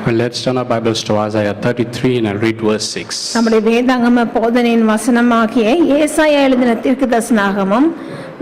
Well, let's turn our Bibles to Isaiah 33 and I'll read verse 6. நம்முடைய வேதாகம போதனையின் வசனமாகிய ஏசாயா எழுதின தீர்க்கதரிசனாகமம்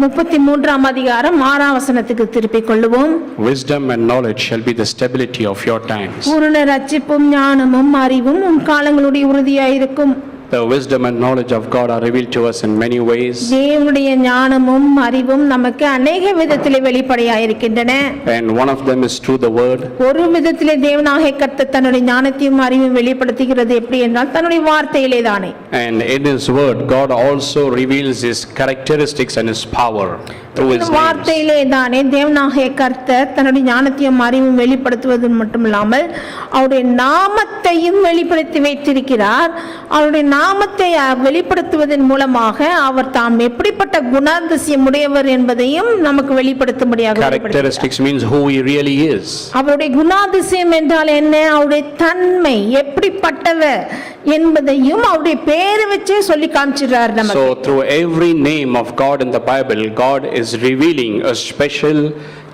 33ஆம் அதிகாரம் 6ஆம் வசனத்துக்கு திருப்பிக் கொள்ளுவோம். Wisdom and knowledge shall be the stability of your times. பூரண ரட்சிப்பும் ஞானமும் அறிவும் உன் காலங்களுடைய உறுதியாயிருக்கும். The wisdom and knowledge of God are revealed to us in many ways. தேவனுடைய ஞானமும் அறிவும் நமக்கு अनेक விதத்திலே வெளிப்படையாயிருக்கின்றன. And one of them is through the word. ஒரு விதத்திலே தேவனாகிய கர்த்தர் தன்னுடைய ஞானத்தையும் அறிவையும் வெளிப்படுத்துகிறது எப்படி என்றால் தன்னுடைய வார்த்தையிலே தானே. And in his word God also reveals his characteristics and his power through his names. வார்த்தையிலே தானே தேவனாகிய கர்த்தர் தன்னுடைய ஞானத்தையும் அறிவையும் வெளிப்படுத்துவது மட்டுமில்லாமல் அவருடைய நாமத்தையும் வெளிப்படுத்தி வைத்திருக்கிறார். அவருடைய நாமத்தை வெளிப்படுத்துவதன் மூலமாக அவர் தாம் எப்படிப்பட்ட குணாதிசயம் உடையவர் என்பதையும் நமக்கு வெளிப்படுத்தும்படியாக. Characteristics means who he really is. அவருடைய குணாதிசயம் என்றால் என்ன, அவருடைய தன்மை எப்படிப்பட்டவர் என்பதையும் அவருடைய பெயரை வச்சே சொல்லி காமிச்சிறார் நமக்கு. So through every name of God in the Bible, God is revealing a special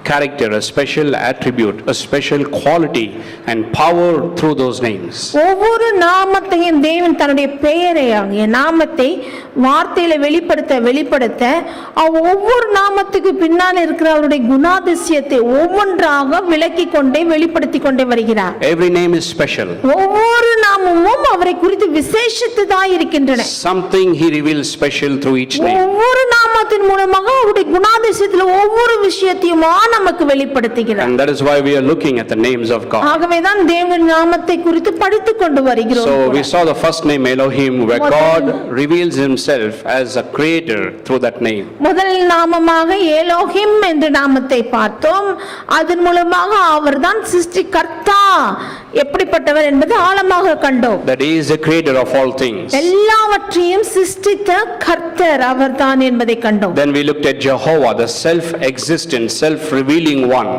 character, a special attribute, a special quality and power through those names. ஒவ்வொரு நாமத்தையும் தேவன் தன்னுடைய பெயரையாகிய நாமத்தை வார்த்தையில வெளிப்படுத்த ஒவ்வொரு நாமத்துக்கு பின்னால் இருக்கிற அவருடைய குணாதிசயத்தை ஒவ்வொன்றாக விளக்கி கொண்டே வெளிப்படுத்தி கொண்டே வருகிறார். Every name is special. ஒவ்வொரு நாமமும் அவரை குறித்து விசேஷித்ததாய் இருக்கின்றன. Something he reveals special through each name. ஒவ்வொரு நாமத்தின் மூலமாக அவருடைய குணாதிசயத்தில் ஒவ்வொரு விஷயத்தையும் நமக்கு வெளிப்படுத்துகிறார். And that is why we are looking at the names of God. ஆகவே தான் தேவன் நாமத்தை குறித்து படித்துக் கொண்டு வருகிறோம். So we saw the first name Elohim, where God reveals himself as a creator through that name. முதல் நாமமாக எலோஹிம் என்ற நாமத்தை பார்த்தோம். அதன் மூலமாக அவர்தான் சிருஷ்டிகர்த்தா எப்படிப்பட்டவர் என்பதை ஆழமாக கண்டோம். That he is the creator of all things. எல்லாவற்றையும் சிருஷ்டித்த கர்த்தர் அவர்தான் என்பதை கண்டோம். Then we looked at Jehovah, the self-existent, self-revealing one.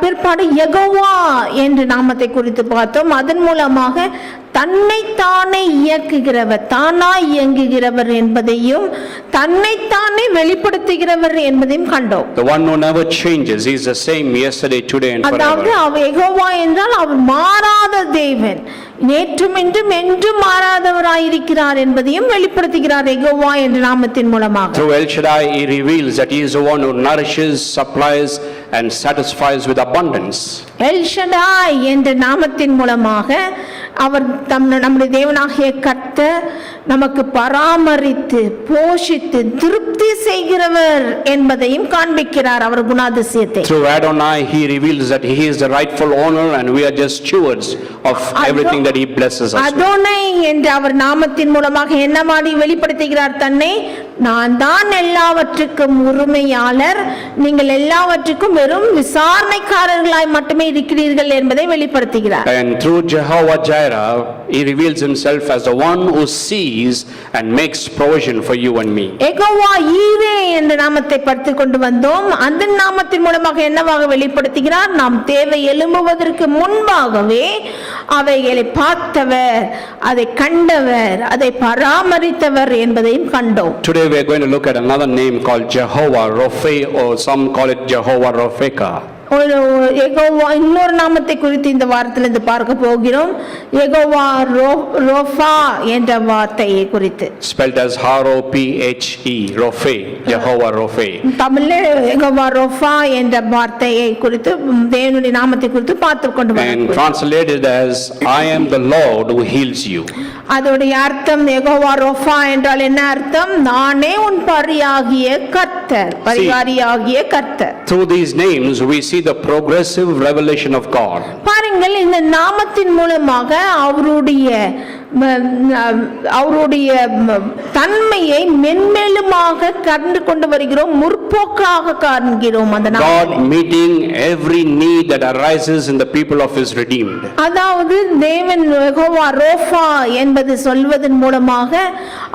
பிற்பாடு யெகோவா என்ற நாமத்தை குறித்து பார்த்தோம். அதன் மூலமாக தன்னைத்தானே இயக்குகிறவர், தானாய் இயங்குகிறவர் என்பதையும் தன்னைத்தானே வெளிப்படுத்துகிறவர் என்பதையும் கண்டோம். The one who never changes, he is the same yesterday, today and forever. அதாவது அவர் யெகோவா என்றால் அவர் மாறாத தேவன், நேற்றும் இன்றும் என்றும் மாறாதவராயிருக்கிறார் என்பதையும் வெளிப்படுத்துகிறார் யெகோவா என்ற நாமத்தின் மூலமாக. Through El Shaddai he reveals that he is the one who nourishes, supplies and satisfies with abundance. L Shaddai என்ற நாமத்தின் மூலமாக அவர் நம்முடைய தேவனாகிய கர்த்தர் நமக்கு பராமரித்து போஷித்து திருப்தி செய்கிறவர் என்பதையும் காண்பிக்கிறார் அவர் குணாதிசயத்தை. Through Adonai he reveals that he is the rightful owner and we are just stewards of everything that he blesses us with. அதோனை என்ற அவர் நாமத்தின் மூலமாக என்ன மாதிரி வெளிப்படுத்துகிறார் தன்னை, நான் தான் எல்லாவற்றுக்கும் உரிமையாளர், நீங்கள் எல்லாவற்றுக்கும் வெறும் விசாரணைக்காரர்களாய் மட்டுமே இருக்கிறீர்கள் என்பதை வெளிப்படுத்துகிறார். And through Jehovah Jireh he reveals himself as the one who sees and makes provision for you and me. Jehovah ஈரே என்ற நாமத்தை படித்துக் கொண்டு வந்தோம். அந்த நாமத்தின் மூலமாக என்னவாக வெளிப்படுத்துகிறார், நாம் தேவை எழும்புவதற்கு முன்பாகவே அவைகளை பார்த்தவர், அதை கண்டவர், அதை பராமரித்தவர் என்பதையும் கண்டோம். Today we are going to look at another name called Jehovah Rophe, or some call it Jehovah Ropheka. Jehovah இன்னொரு நாமத்தை குறித்து இந்த வாரத்திலிருந்து பார்க்க போகிறோம். யெகோவா ரோஃபா என்ற வார்த்தையை குறித்து, spelled as R-O-P-H-E, Rophe, Jehovah Rophe. தமிழில் யெகோவா ரோஃபா என்ற வார்த்தையை குறித்து தேவனுடைய நாமத்தை குறித்து பார்த்து கொண்டு வரோம். And translated as I am the Lord who heals you. அதோடைய அர்த்தம் யெகோவா ரோஃபா என்றால் என்ன அர்த்தம், நானே உன் பரியாகிய கர்த்தர், பரிகாரியாகிய கர்த்தர். Through these names we see the progressive revelation of God. பாருங்கள், இந்த நாமத்தின் மூலமாக அவருடைய தன்மையை மென்மேலுமாக கண்டு கொண்டு வருகிறோம், முற்போக்காக காண்கிறோம். அந்த God meeting every need that arises in the people of his redeemed. அதாவது தேவன் யெகோவா ரோஃபா என்பது சொல்வதன் மூலமாக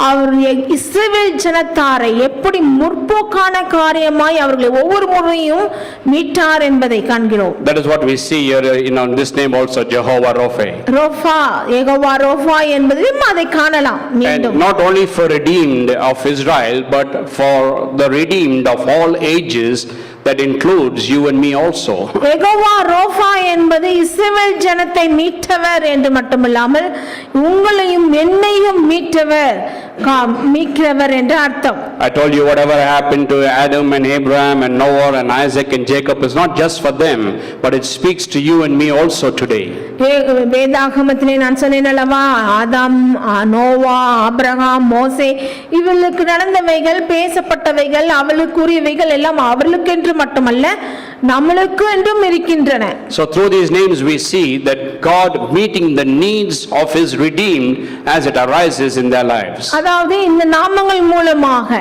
அவர் இஸ்ரவேல் ஜனத்தாரை எப்படி முற்போக்கான காரியமாய் அவர்களை ஒவ்வொரு முறையும் மீட்டார் என்பதை காண்கிறோம். That is what we see here in this name also, Jehovah Rophe. ரோஃபா, Jehovah ரோஃபா என்பதையும் அதை காணலாம். And not only for redeemed of Israel but for the redeemed of all ages that includes you and me also. Jehovah ரோஃபா என்பது இஸ்ரவேல் ஜனத்தை மீட்டவர் என்று மட்டுமில்லாமல் உங்களையும் என்னையும் மீட்டவர் என்று அர்த்தம். I told you whatever happened to Adam and Abraham and Noah and Isaac and Jacob is not just for them, but it speaks to you and me also today. வேதாகமத்திலே நான் சொன்னேன் அல்லவா, ஆதாம், நோவா, ஆபிரகாம், மோசே இவர்களுக்கு நடந்தவைகள், பேசப்பட்டவைகள், அவளுக்குரியவைகள் எல்லாம் அவர்களுக்கென்று மட்டுமல்ல நம்மளுக்கு என்றும் இருக்கின்றன. So through these names we see that God meeting the needs of his redeemed as it arises in their lives. அதாவது இந்த நாமங்கள் மூலமாக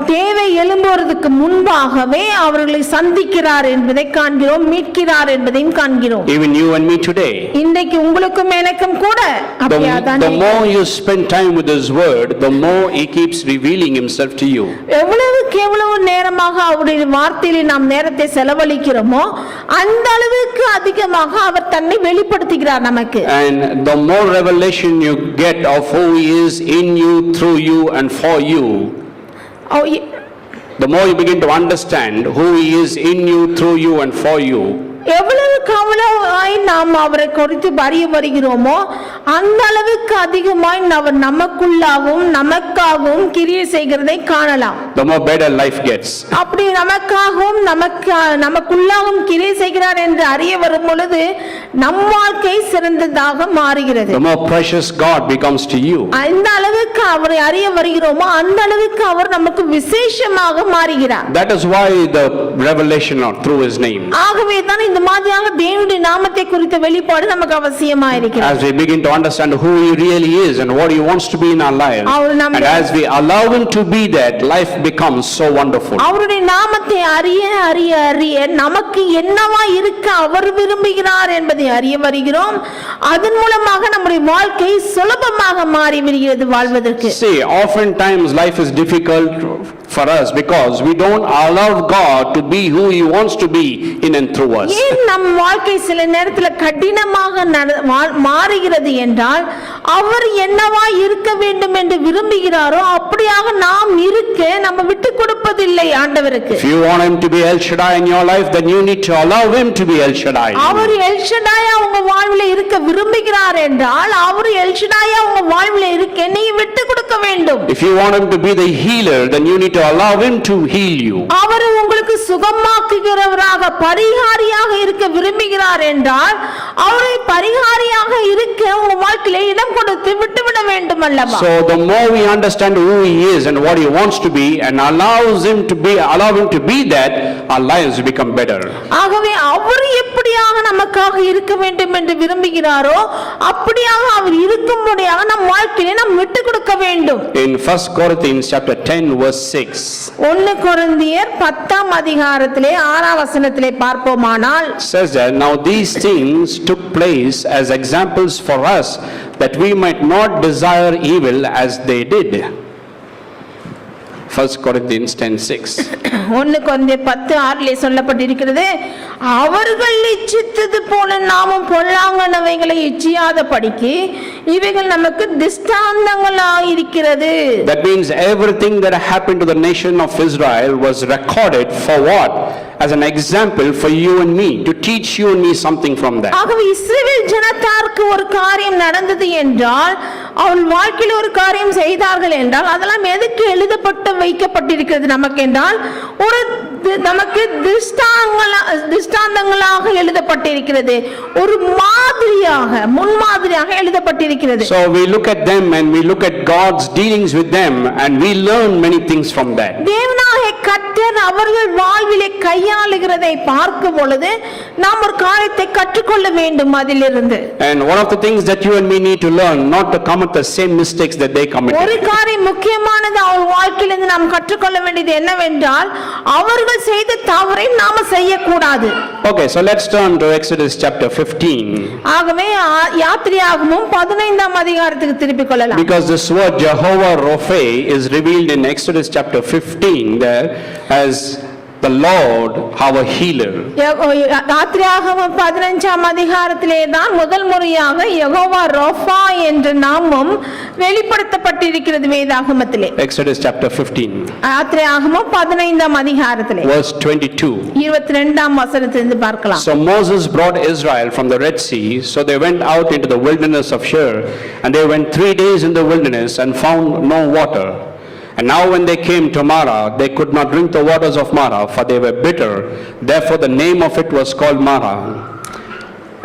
தேவை எழும்புவதற்கு முன்பாகவே அவர்களை சந்திக்கிறார் என்பதை காண்கிறோம், மீட்கிறார் என்பதையும் காண்கிறோம். Even you and me today. இன்றைக்கு உங்களுக்கும் எனக்கும் கூட அப்படியாதான். The more you spend time with his word, the more he keeps revealing himself to you. எவ்வளவு நேரமாக அவருடைய வார்த்தையிலே நாம் நேரத்தை செலவழிக்கிறோமோ அந்த அளவுக்கு அதிகமாக அவர் தன்னை வெளிப்படுத்துகிறார் நமக்கு. And the more revelation you get of who he is in you, through you and for you, the more you begin to understand who he is in you, through you and for you. எவ்வளவுக்கு அவ்வளவாய் நாம் அவரை குறித்து அறிய வருகிறோமோ அந்த அளவுக்கு அதிகமாய் அவர் நமக்குள்ளாகவும் நமக்காகவும் கிரியை செய்கிறதை காணலாம். The more better life gets. அப்படி நமக்காகவும் நமக்குள்ளாகவும் கிரியை செய்கிறார் என்று அறிய வரும் பொழுது நம் வாழ்க்கை சிறந்ததாக மாறுகிறது. The more precious God becomes to you. அந்த அளவுக்கு அவரை அறிய வருகிறோமோ அந்த அளவுக்கு அவர் நமக்கு விசேஷமாக மாறுகிறார். That is why the revelation through his name. ஆகவே தான் இந்த மாதிரியாக தேவனுடைய நாமத்தை குறித்த வெளிப்பாடு நமக்கு அவசியமா இருக்கிறது. As we begin to understand who he really is and what he wants to be in our lives, and as we allow him to be that, life becomes so wonderful. அவருடைய நாமத்தை அறிய நமக்கு என்னவா இருக்க அவர் விரும்புகிறார் என்பதை அறிய வருகிறோம். அதன் மூலமாக நம்முடைய வாழ்க்கை சுலபமாக மாறி வருகிறது வாழ்வதற்கு. See, oftentimes life is difficult for us because we don't allow God to be who he wants to be in and through us. ஏன் நம் வாழ்க்கை சில நேரத்தில் கடினமாக மாறுகிறது என்றால் அவர் என்னவா இருக்க வேண்டும் என்று விரும்புகிறாரோ அப்படியாக நாம் இருக்க நம்ம விட்டு கொடுப்பதில்லை ஆண்டவருக்கு. If you want him to be El Shaddai in your life, then you need to allow him to be El Shaddai. Our El Shaddai உங்க வாழ்வில் இருக்க விரும்புகிறார் என்றால் அவர் El Shaddai உங்க வாழ்வில் இருக்க நீ விட்டு கொடுக்க வேண்டும். If you want him to be the healer, then you need to allow him to heal you. அவர் உங்களுக்கு சுகமாக்குகிறவராக பரிகாரியாக இருக்க விரும்புகிறார் என்றால் அவரை பரிகாரியாக இருக்க உங்க வாழ்க்கையிலே இடம் கொடுத்து விட்டுவிட வேண்டும் அல்லவா? So the more we understand who he is and what he wants to be and allow him to be that, our lives become better. ஆகவே அவர் எப்படியாக நமக்காக இருக்க வேண்டும் என்று விரும்புகிறாரோ அப்படியாக அவர் இருக்கும்படியாக நம் வாழ்க்கையிலே நாம் விட்டு கொடுக்க வேண்டும். In 1 Corinthians chapter 10 verse 6. 1 கொரிந்தியர் 10ஆம் அதிகாரத்திலே 6ஆம் வசனத்திலே பார்ப்போமானால் says that now these things took place as examples for us that we might not desire evil as they did. 1 Corinthians 10:6. 1 கொரிந்தியர் 10:6 சொல்லப்பட்டிருக்கிறது, அவர்கள் இச்சித்தது போல நாமும் பொல்லாங்கனவைகளை இச்சியாத படிக்கு இவைகள் நமக்கு திஷ்டாந்தங்களாக இருக்கிறது. That means everything that happened to the nation of Israel was recorded for what? As an example for you and me, to teach you and me something from that. ஆகவே இஸ்ரவேல் ஜனத்தாருக்கு ஒரு காரியம் நடந்தது என்றால், அவர்கள் வாழ்க்கையில் ஒரு காரியம் செய்தார்கள் என்றால் அதெல்லாம் எதுக்கு எழுதப்பட்டு வைக்கப்பட்டிருக்கிறது நமக்கு என்றால் ஒரு நமக்கு திஷ்டாந்தங்களாக எழுதப்பட்டிருக்கிறது, ஒரு மாதிரியாக முன்மாதிரியாக எழுதப்பட்டிருக்கிறது. So we look at them and we look at God's dealings with them and we learn many things from that. தேவனாகிய கர்த்தர் அவர்கள் வாழ்விலே கையாளுகிறதை பார்க்கும் பொழுது நாம் ஒரு காரியத்தை கற்றுக்கொள்ள வேண்டும் அதிலிருந்து. And one of the things that you and me need to learn, not to commit the same mistakes that they committed. ஒரு காரியம் முக்கியமானது அவர் வாழ்க்கையிலிருந்து நாம் கற்றுக்கொள்ள வேண்டியது என்னவென்றால் அவர்கள் செய்த தவறை நாம செய்யக்கூடாது. Okay, so let's turn to Exodus chapter 15. ஆகவே யாத்திரையாகமம் 15ஆம் அதிகாரத்துக்கு திருப்பிக் கொள்ளலாம். Because this word Jehovah Rophe is revealed in Exodus chapter 15 there as the Lord our healer. யாத்திராகமம் 15ஆம் அதிகாரத்திலே தான் முதல் முறையாக யெகோவா ரோஃபா என்ற நாமம் வெளிப்படுத்தப்பட்டிருக்கிறது வேதாகமத்திலே. Exodus chapter 15. யாத்திராகமம் 15ஆம் அதிகாரத்திலே. Verse 22. 22ஆம் வசனத்திலிருந்து பார்க்கலாம். So Moses brought Israel from the Red Sea, so they went out into the wilderness of Shur, and they went 3 days in the wilderness and found no water. And now when they came to Marah, they could not drink the waters of Marah, for they were bitter. Therefore the name of it was called Marah.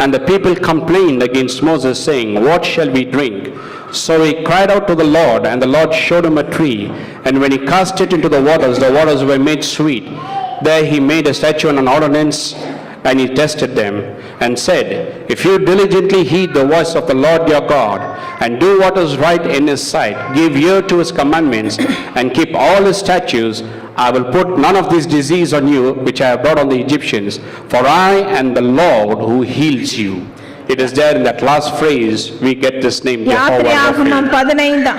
And the people complained against Moses, saying, "What shall we drink?" So he cried out to the Lord, and the Lord showed him a tree. And when he cast it into the waters were made sweet. There he made a statute and an ordinance, and he tested them, and said, "If you diligently heed the voice of the Lord your God, and do what is right in his sight, give ear to his commandments, and keep all his statutes, I will put none of this disease on you, which I have brought on the Egyptians, for I am the Lord who heals you." It is there in that last phrase we get this name, Jehovah Rapha.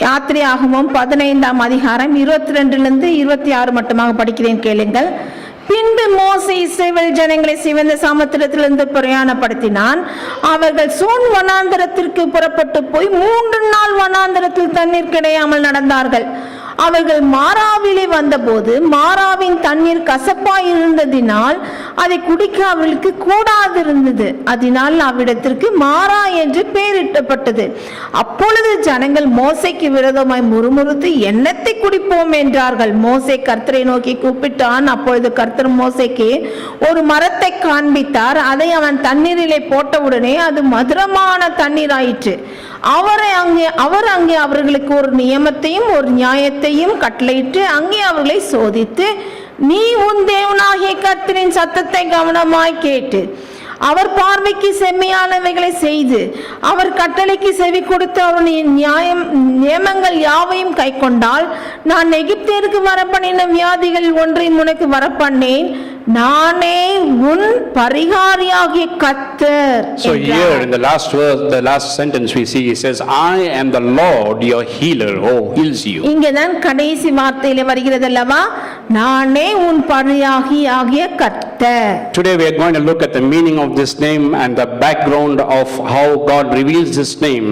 யாத்திராகமம் 15ஆம் அதிகாரம் 22லிருந்து 26 மட்டுமாக படிக்கிறேன், கேளுங்கள். பின்பு மோசே இஸ்ரவேல் ஜனங்களை சிவந்த சமுத்திரத்திலிருந்து பிரயாணப்படுத்தினான். அவர்கள் சூன் வனாந்தரத்திற்கு புறப்பட்டு போய் 3 நாள் வனாந்தரத்தில் தண்ணீர் கிடையாமல் நடந்தார்கள். அவர்கள் மாராவிலே வந்தபோது மாராவின் தண்ணீர் கசப்பாய் இருந்ததினால் அதை குடிக்க அவர்களுக்கு கூடாதிருந்தது. அதனால் அவ்விடத்திற்கு மாரா என்று பெயரிட்டப்பட்டது. அப்பொழுது ஜனங்கள் மோசேக்கு விரோதமாய் முறுமுறுத்து என்னத்தை குடிப்போம் என்றார்கள். மோசே கர்த்தரை நோக்கி கூப்பிட்டான். அப்பொழுது கர்த்தர் மோசேக்கு ஒரு மரத்தை காண்பித்தார். அதை அவன் தண்ணீரிலே போட்டவுடனே அது மதுரமான தண்ணீராயிற்று. அவர் அங்கே அவர்களுக்கு ஒரு நியமத்தையும் ஒரு நியாயத்தையும் கட்டளையிட்டு அங்கே அவர்களை சோதித்து, நீ உன் தேவனாகிய கர்த்தரின் சத்தத்தை கவனமாய் கேட்டு அவர் பார்வைக்கு செம்மையானவைகளை செய்து அவர் கட்டளைக்கு செவி கொடுத்து அவருடைய நியமங்கள் யாவையும் கை கொண்டால் நான் எகிப்தியருக்கு வரப்பண்ணின வியாதிகளில் ஒன்றையும் உனக்கு வரப்பண்ணேன். நானே உன் பரிகாரியாகிய கர்த்தர். So here in the last verse, the last sentence we see, he says, I am the Lord your healer, who heals you. இங்கதான் கடைசி வார்த்தையிலே வருகிறது அல்லவா, நானே உன் பரிகாரியாகிய கர்த்தர். Today we are going to look at the meaning of this name and the background of how God reveals this name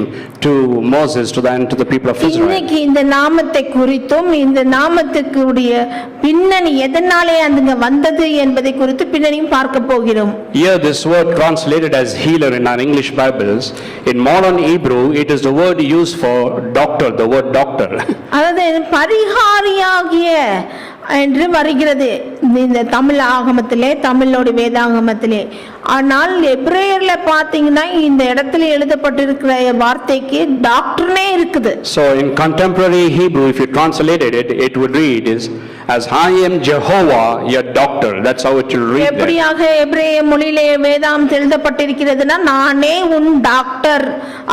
to Moses and to the people of Israel. இன்னைக்கு இந்த நாமத்தை குறித்தும் இந்த நாமத்துக்கு உடைய பின்னணி எதனாலே அங்க வந்தது என்பதை குறித்து பின்னணியும் பார்க்க போகிறோம். Here this word translated as healer in our English Bibles, in modern Hebrew it is the word used for doctor, the word doctor. அதாவது பரிகாரியாகிய என்று வருகிறது இந்த தமிழ் ஆகமத்திலே, தமிழோட வேதாகமத்திலே. ஆனால் எபிரேயர்ல பாத்தீங்கன்னா இந்த இடத்துல எழுதப்பட்டிருக்கிற வார்த்தைக்கு டாக்டர்னே இருக்குது. So in contemporary Hebrew, if you translated it, it would read is as I am Jehovah your doctor. That's how it will read. எப்படியாக எபிரேய மொழியிலே வேதாகம் எழுதப்பட்டிருக்கிறதுனா நானே உன் டாக்டர்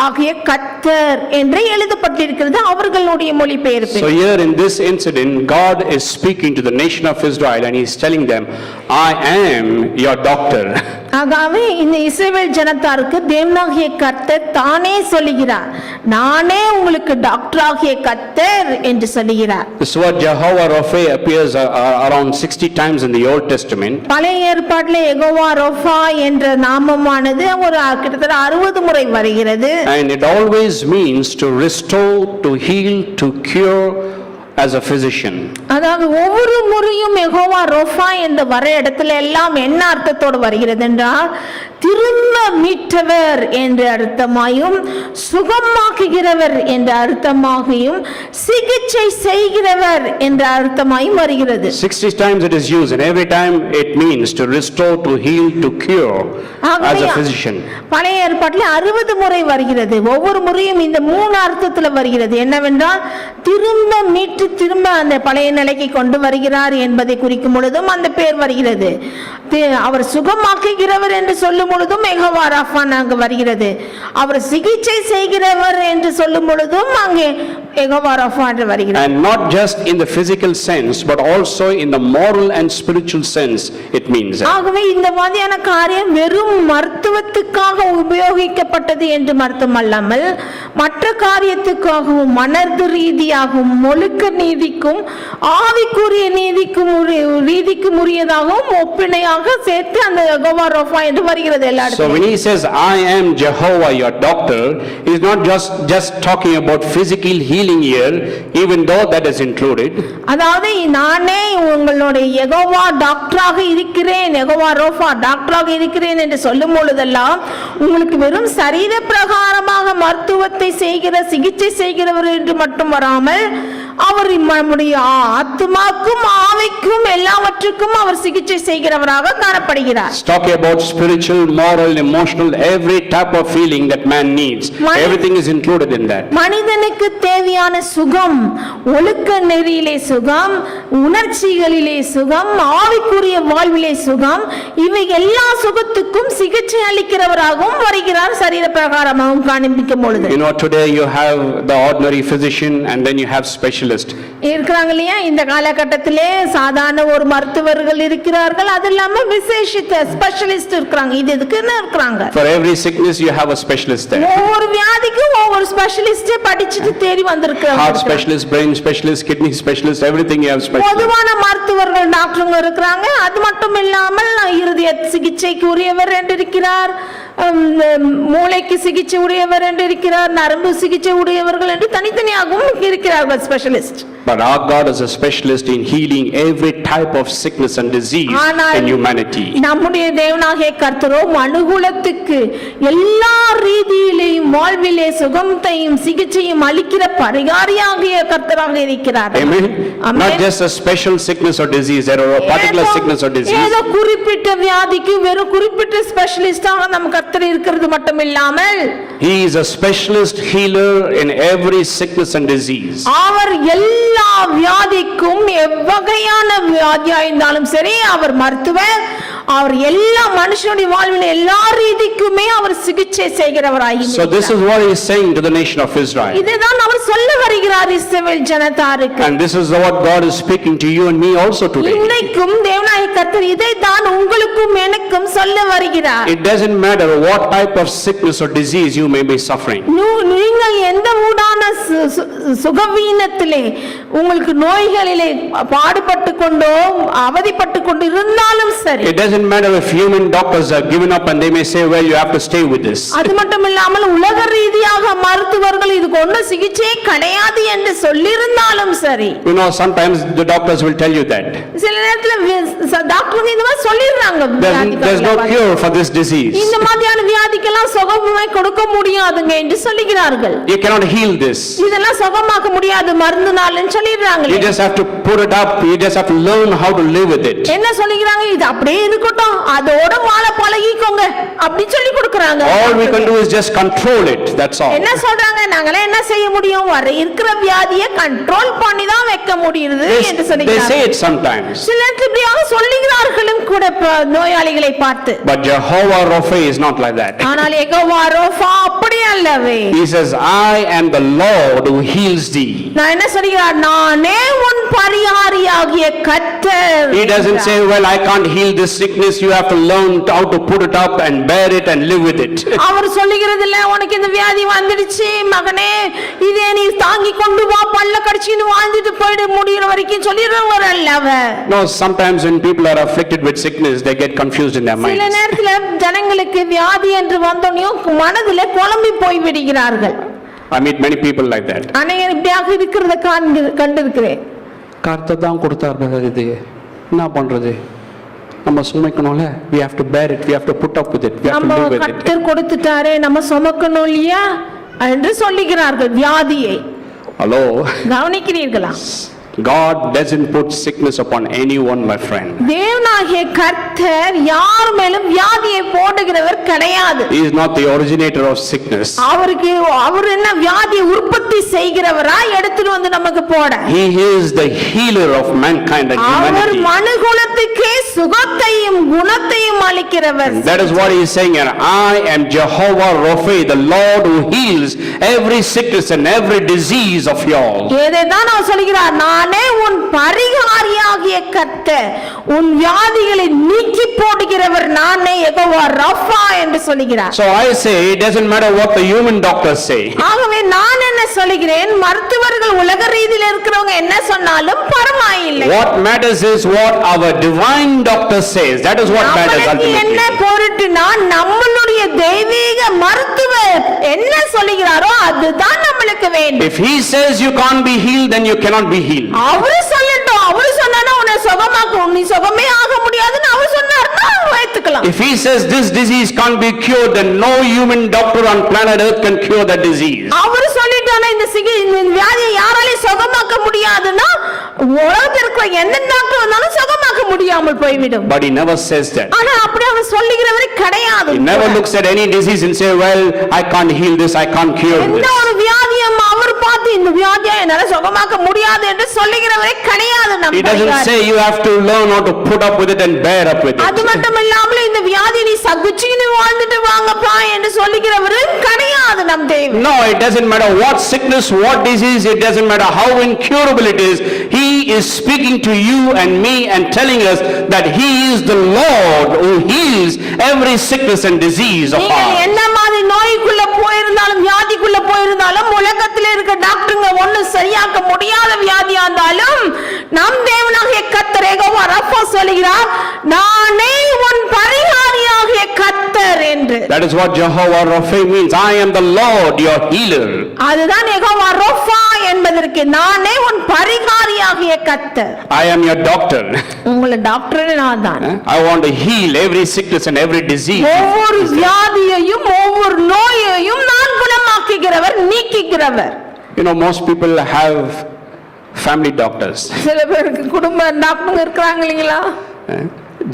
ஆகிய கர்த்தர் என்று எழுதப்பட்டிருக்கிறது அவர்களுடைய மொழிபெயர்ப்பு. So here in this incident, God is speaking to the nation of Israel and he is telling them, I am your doctor. ஆகவே இந்த இஸ்ரவேல் ஜனத்தாருக்கு தேவனாகிய கர்த்தர் தானே சொல்லுகிறார், நானே உங்களுக்கு டாக்டராகிய கர்த்தர் என்று சொல்லுகிறார். This word Jehovah Rapha appears around 60 times in the Old Testament. பழைய ஏற்பாட்டிலே யெகோவா ரோஃபா என்ற நாமமானது ஒரு கிட்டத்தட்ட 60 முறை வருகிறது. And it always means to restore, to heal, to cure as a physician. அதாவது ஒவ்வொரு முறையும் யெகோவா ரோஃபா என்ற வர இடத்துல எல்லாம் என்ன அர்த்தத்தோடு வருகிறது என்றால் திரும்ப மீட்டவர் என்ற அர்த்தமாயும் சுகமாக்குகிறவர் என்ற அர்த்தமாகவும் சிகிச்சை செய்கிறவர் என்ற அர்த்தமாயும் வருகிறது. 60 times it is used and every time it means to restore, to heal, to cure as a physician. பழைய ஏற்பாட்டில் 60 முறை வருகிறது. ஒவ்வொரு முறையும் இந்த 3 அர்த்தத்துல வருகிறது. என்னவென்றால் திரும்ப மீட்டு திரும்ப அந்த பழைய நிலைக்கு கொண்டு வருகிறார் என்பதை குறிக்கும் பொழுதும் அந்த பேர் வருகிறது. அவர் சுகமாக்குகிறவர் என்று சொல்லும் பொழுதும் யெகோவா ராஃபா அங்கு வருகிறது. அவர் சிகிச்சை செய்கிறவர் என்று சொல்லும் பொழுதும் அங்கே யெகோவா ராஃபா என்று வருகிறது. And not just in the physical sense but also in the moral and spiritual sense it means. ஆகவே இந்த மாதிரியான காரியம் வெறும் மருத்துவத்துக்காக உபயோகிக்கப்பட்டது என்று அர்த்தம் அல்லாமல் மற்ற காரியத்துக்காகவும் மனது ரீதியாகவும் ஒழுக்க நீதிக்கும் ஆவிக்குரிய நீதிக்கும் உரியதாகவும் ஒப்பினையாக சேர்த்து அந்த யெகோவா ரோஃபா என்று வருகிறது எல்லா So when he says, I am Jehovah, your doctor, he is not just talking about physical healing here, even though that is included. அதாவது நானே உங்களுடைய யெகோவா டாக்டராக இருக்கிறேன், யெகோவா ரோஃபா டாக்டராக இருக்கிறேன் என்று சொல்லும் பொழுதெல்லாம் உங்களுக்கு வெறும் சரீர பிரகாரமாக மருத்துவத்தை செய்கிற சிகிச்சை செய்கிறவர் என்று மட்டும் வராமல் அவர் நம்முடைய ஆத்மாக்கும் ஆவிக்கும் எல்லாவற்றுக்கும் அவர் சிகிச்சை செய்கிறவராக காணப்படுகிறார். Talking about spiritual, moral, emotional, every type of feeling that man needs, everything is included in that. மனிதனுக்கு தேவையான சுகம், ஒழுக்க நெறியிலே சுகம், உணர்ச்சிகளிலே சுகம், ஆவிக்குரிய வாழ்விலே சுகம், இவை எல்லா சுகத்துக்கும் சிகிச்சை அளிக்கிறவராகவும் வருகிறார் சரீர பிரகாரமாகவும் காண்பிக்கும் பொழுது. You know, today you have the ordinary physician and then you have specialist. இருக்கிறாங்க இல்லையா? இந்த காலகட்டத்திலே சாதாரண ஒரு மருத்துவர்கள் இருக்கிறார்கள், அது இல்லாம விசேஷித்த ஸ்பெஷலிஸ்ட் இருக்கிறாங்க. இது எதுக்குன்னு இருக்கிறாங்க. For every sickness you have a specialist there. ஒவ்வொரு வியாதிக்கும் ஒவ்வொரு ஸ்பெஷலிஸ்ட் படிச்சிட்டு தேடி வந்திருக்காங்க. Heart specialist, brain specialist, kidney specialist, everything you have specialist. பொதுவான மருத்துவர்கள் டாக்டருங்க இருக்கிறாங்க. அது மட்டும் இல்லாமல் இருதய சிகிச்சைக்கு உரியவர் என்று இருக்கிறார், மூளைக்கு சிகிச்சை உடையவர் என்று இருக்கிறார், நரம்பு சிகிச்சை உடையவர்கள் என்று தனித்தனியாகவும் இருக்கிறார்கள் specialist. But our God is a specialist in healing every type of sickness and disease in humanity. நம்முடைய தேவனாகிய கர்த்தரோ மனுகுலத்துக்கு எல்லா ரீதியிலேயும் வாழ்விலே சுகத்தையும் சிகிச்சையும் அளிக்கிற பரிகாரியாகிய கர்த்தராக இருக்கிறார். Amen. Not just a special sickness or disease, there are a particular sickness or disease. ஏதோ குறிப்பிட்ட வியாதிக்கு வெறும் குறிப்பிட்ட ஸ்பெஷலிஸ்டாக நம்ம கர்த்தர் இருக்கிறது மட்டும் இல்லாமல் He is a specialist healer in every sickness and disease. அவர் எல்லா வியாதிக்கும் எவ்வகையான வியாதியா இருந்தாலும் சரி அவர் மருத்துவர். அவர் எல்லா மனுஷனுடைய வாழ்வின் எல்லா ரீதிக்குமே அவர் சிகிச்சை செய்கிறவராய். So this is what he is saying to the nation of Israel. இதுதான் அவர் சொல்ல வருகிறார் இஸ்ரவேல் ஜனத்தாருக்கு. And this is what God is speaking to you and me also today. இன்றைக்கும் தேவனாகிய கர்த்தர் இதை தான் உங்களுக்கும் எனக்கும் சொல்ல வருகிறார். It doesn't matter what type of sickness or disease you may be suffering. நீங்கள் எந்த ஊடான சுகவீனத்திலே உங்களுக்கு நோய்களிலே பாடுபட்டு கொண்டோ அவதிப்பட்டு கொண்டு இருந்தாலும் சரி. It doesn't matter if human doctors are given up and they may say, well, you have to stay with this. அது மட்டும் இல்லாமல் உலக ரீதியாக மருத்துவர்கள் இதுக்கு ஒன்றும் சிகிச்சை கிடையாது என்று சொல்லியிருந்தாலும் சரி. You know, sometimes the doctors will tell you that. சில நேரத்துல டாக்டர் இந்த மாதிரி சொல்லிடுறாங்க. There's no cure for this disease. இந்த மாதிரியான வியாதிக்கெல்லாம் சுகமாய் கொடுக்க முடியாதுங்க என்று சொல்லுகிறார்கள். You cannot heal this. இதெல்லாம் சுகமாக்க முடியாது மருந்துனாலன்னு சொல்லிடுறாங்க. You just have to put it up. You just have to learn how to live with it. என்ன சொல்லுகிறாங்க? இது அப்படியே இருக்கட்டும், அதோட வாழ பழகிக்கோங்க அப்படி சொல்லி கொடுக்கறாங்க. All we can do is just control it. That's all. என்ன சொல்றாங்க? நாங்களே என்ன செய்ய முடியும்? வர இருக்கிற வியாதியை கண்ட்ரோல் பண்ணி தான் வைக்க முடியுது என்று சொல்லுகிறாங்க. They say it sometimes. சிலர் இப்படியாக சொல்லுகிறார்களும் கூட நோயாளிகளை பார்த்து. But Jehovah Rapha is not like that. ஆனால் யெகோவா ரோஃபா அப்படி அல்லவே. He says, I am the Lord who heals thee. நான் என்ன சொல்கிறார்? நானே உன் பரிகாரியாகிய கர்த்தர். He doesn't say, well, I can't heal this sickness, you have to learn how to put it up and bear it and live with it. அவர் சொல்லுகிறது இல்ல, உனக்கு இந்த வியாதி வந்துடுச்சு மகனே, இதே நீ தாங்கி கொண்டு வா, பல்ல கடிச்சின்னு வாழ்ந்துட்டு போயிட முடியற வரைக்கும் சொல்லிடுறவர் அல்ல அவர். No, sometimes when people are afflicted with sickness, they get confused in their minds. சில நேரத்துல ஜனங்களுக்கு வியாதி என்று வந்தோனையும் மனதில குழம்பி போய் விடுகிறார்கள். I meet many people like that. அநேகர் இப்படியாக இருக்கிறத கண்டிருக்கிறேன். கர்த்தர் தான் கொடுத்தாரு, இது என்ன பண்றது, நம்ம சுமக்கணும்ல, we have to bear it, we have to put up with it, we have to live with it. கர்த்தர் கொடுத்துட்டாரே நம்ம சுமக்கணும் இல்லையா என்று சொல்லுகிறார்கள் வியாதியை. Hello. கவனிக்கிறீர்களா? God doesn't put sickness upon anyone, my friend. தேவனாகிய கர்த்தர் யார் மேலும் வியாதியை போடுகிறவர் கிடையாது. He is not the originator of sickness. அவர் என்ன வியாதியை உற்பத்தி செய்கிறவரா எடுத்துட்டு வந்து நமக்கு போட? He is the healer of mankind and humanity. அவர் மனுகுலத்துக்கே சுகத்தையும் குணத்தையும் அளிக்கிறவர். That is what he is saying here. I am Jehovah Rapha, the Lord who heals every sickness and every disease of yours. ஏதேதான் அவர் சொல்கிறார், நானே உன் பரிகாரியாகிய கர்த்தர், உன் வியாதிகளை நீக்கி போடுகிறவர் நானே, யெகோவா ரஃபா என்று சொல்கிறார். So I say, it doesn't matter what the human doctors say. ஆகவே நான் என்ன சொல்கிறேன், மருத்துவர்கள் உலக ரீதியில் இருக்கிறவங்க என்ன சொன்னாலும் பரவாயில்லை. What matters is what our divine doctor says. That is what matters ultimately. என்ன பொருட்டுனா நம்மளுடைய தெய்வீக மருத்துவர் என்ன சொல்கிறாரோ அதுதான் நம்மளுக்கு வேண்டும். If he says you can't be healed, then you cannot be healed. அவரு சொல்லட்டும், அவரு சொன்னானா உன்னை சுகமாக்கும், நீ சுகமே ஆக முடியாதுன்னு அவர் சொன்னார்னா வைத்துக்கலாம். If he says this disease can't be cured, then no human doctor on planet earth can cure that disease. அவரு சொல்லிட்டானா இந்த வியாதியை யாராலையும் சுகமாக்க முடியாதுன்னா உலகத்தில் இருக்கிற எந்த டாக்டர் வந்தாலும் சுகமாக்க முடியாமல் போய்விடும். But he never says that. ஆனா அப்படி அவர் சொல்லுகிறவரே கிடையாது. He never looks at any disease and say, well, I can't heal this, I can't cure this. எந்த ஒரு வியாதியும் அவர் பார்த்து இந்த வியாதியை என்னால சுகமாக்க முடியாது என்று சொல்லுகிறவரே கிடையாது. He doesn't say you have to learn how to put up with it and bear up with it. அது மட்டும் இல்லாமல் இந்த வியாதியை நீ சகிச்சுக்கிட்டு வாழ்ந்துட்டு வாங்கப்பா என்று சொல்லுகிறவரே கிடையாது நம் தேவன். No, it doesn't matter what sickness, what disease, it doesn't matter how incurable it is. He is speaking to you and me and telling us that he is the Lord who heals every sickness and disease of நீங்கள் ours. என்ன மாதிரி நோய்க்குள்ள போயிருந்தாலும் வியாதிக்குள்ள போயிருந்தாலும் உலகத்தில் இருக்க டாக்டருங்க ஒண்ணு சரியாக்க முடியாத வியாதியா இருந்தாலும் நம் தேவனாகிய கர்த்தர் யெகோவா ரஃபா சொல்கிறார், நானே உன் பரிகாரியாகிய கர்த்தர் என்று. That is what Jehovah Rapha means. I am the Lord, your healer. அதுதான் யெகோவா ரஃபா என்பதற்கு நானே உன் பரிகாரியாகிய கர்த்தர். I am your doctor. உங்களை டாக்டர் நான் தான். I want to heal every sickness and every disease. ஒவ்வொரு வியாதியையும் ஒவ்வொரு நோயையும் நான் குணமாக்குகிறவர், நீக்குகிறவர். You know, most people have family doctors. சில பேருக்கு குடும்ப டாக்டர் இருக்காங்க இல்லீங்களா?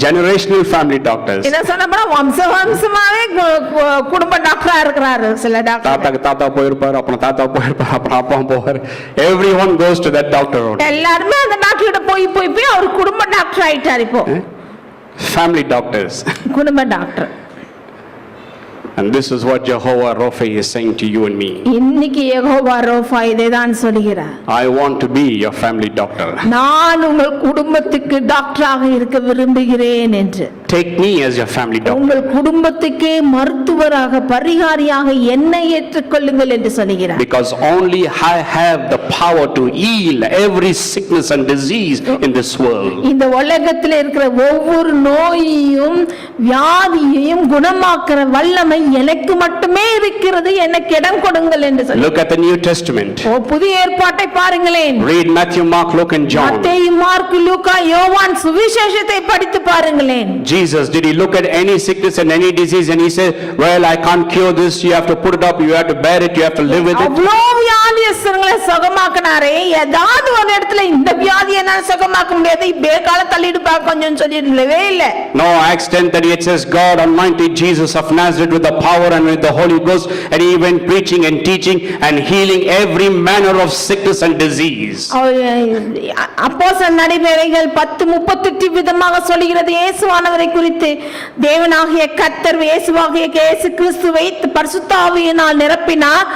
Generational family doctors. என்ன சொன்னா வம்சமாவே குடும்ப டாக்டரா இருக்கிறாரு சில டாக்டர். தாத்தா போயிருப்பார், அப்புறம் தாத்தா போயிருப்பார், அப்புறம் அப்பா போவார். Everyone goes to that doctor. எல்லாரும் அந்த டாக்டர் கிட்ட போய் அவர் குடும்ப டாக்டர் ஆயிட்டார் இப்போ. Family doctors. குடும்ப doctor. And this is what Jehovah Rapha is saying to you and me. இன்னைக்கு யெகோவா ரஃபா இதைதான் சொல்கிறார். I want to be your family doctor. நான் உங்கள் குடும்பத்துக்கு டாக்டராக இருக்க விரும்புகிறேன் என்று. Take me as your family doctor. உங்கள் குடும்பத்துக்கே மருத்துவராக பரிகாரியாக என்னை ஏற்றுக்கொள்ளுங்கள் என்று சொல்கிறார். Because only I have the power to heal every sickness and disease in this world. இந்த உலகத்தில் இருக்கிற ஒவ்வொரு நோயையும் வியாதியையும் குணமாக்குற வல்லமை எனக்கு மட்டுமே இருக்கிறது, எனக்கு இடம் கொடுங்கள் என்று சொல்லி. Look at the New Testament. புதிய ஏற்பாட்டை பாருங்களேன். Read Matthew, Mark, Luke and John. மத்தேயு, மார்க்கு, லூக்கா, யோவான் சுவிசேஷத்தை படித்து பாருங்களேன். Jesus, did he look at any sickness and any disease and he said, well, I can't cure this, you have to put it up, you have to bear it, you have to live with it? அவ்வளோ வியாதியஸ்தர்களை சுகமாக்குனாரே, ஏதாவது ஒரு இடத்துல இந்த வியாதியை என்னால சுகமாக்க முடியாது, இப்பே கால தள்ளிட்டு பா கொஞ்சம் சொல்லிடவே இல்ல. No, Acts 10:30 it says God anointed Jesus of Nazareth with the power and with the Holy Ghost, and he went preaching and teaching and healing every manner of sickness and disease. அப்போஸ்தலர் நடபடிகள் 10:38 விதமாக சொல்கிறது இயேசுவானவரை குறித்து. தேவனாகிய கர்த்தர் இயேசுவாகிய இயேசு கிறிஸ்துவை பரிசுத்த ஆவியினால் நிரப்பினார்.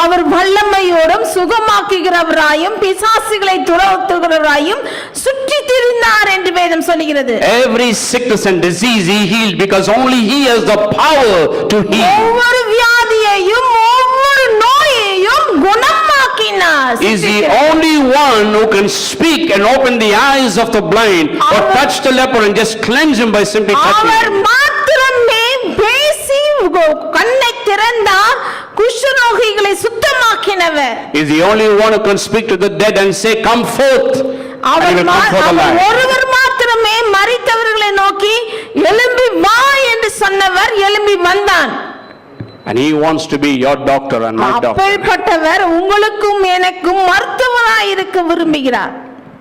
அவர் வல்லமையோடும் சுகமாக்குகிறவராயும் பிசாசுகளை துரத்துகிறவராயும் சுற்றி திரிந்தார் என்று வேதம் சொல்கிறது. Every sickness and disease he healed because only he has the power to heal. ஒவ்வொரு வியாதியையும் ஒவ்வொரு நோயையும் குணமாக்கினார். Is the only one who can speak and open the eyes of the blind or touch the leper and just cleanse him by simply touching our him. மாத்திரமே பேசி கண்ணை திறந்தார், குஷ்டரோகிகளை சுத்தமாக்கினவர். Is the only one who can speak to the dead and say come forth. அவர் ஒருவர் மாத்திரமே மரித்தவர்களை நோக்கி எழும்பி வா என்று சொன்னவர், எழும்பி வந்தான். And he wants to be your doctor and my doctor. அப்பேற்பட்டவர் உங்களுக்கும் எனக்கும் மருத்துவராய் இருக்க விரும்புகிறார்.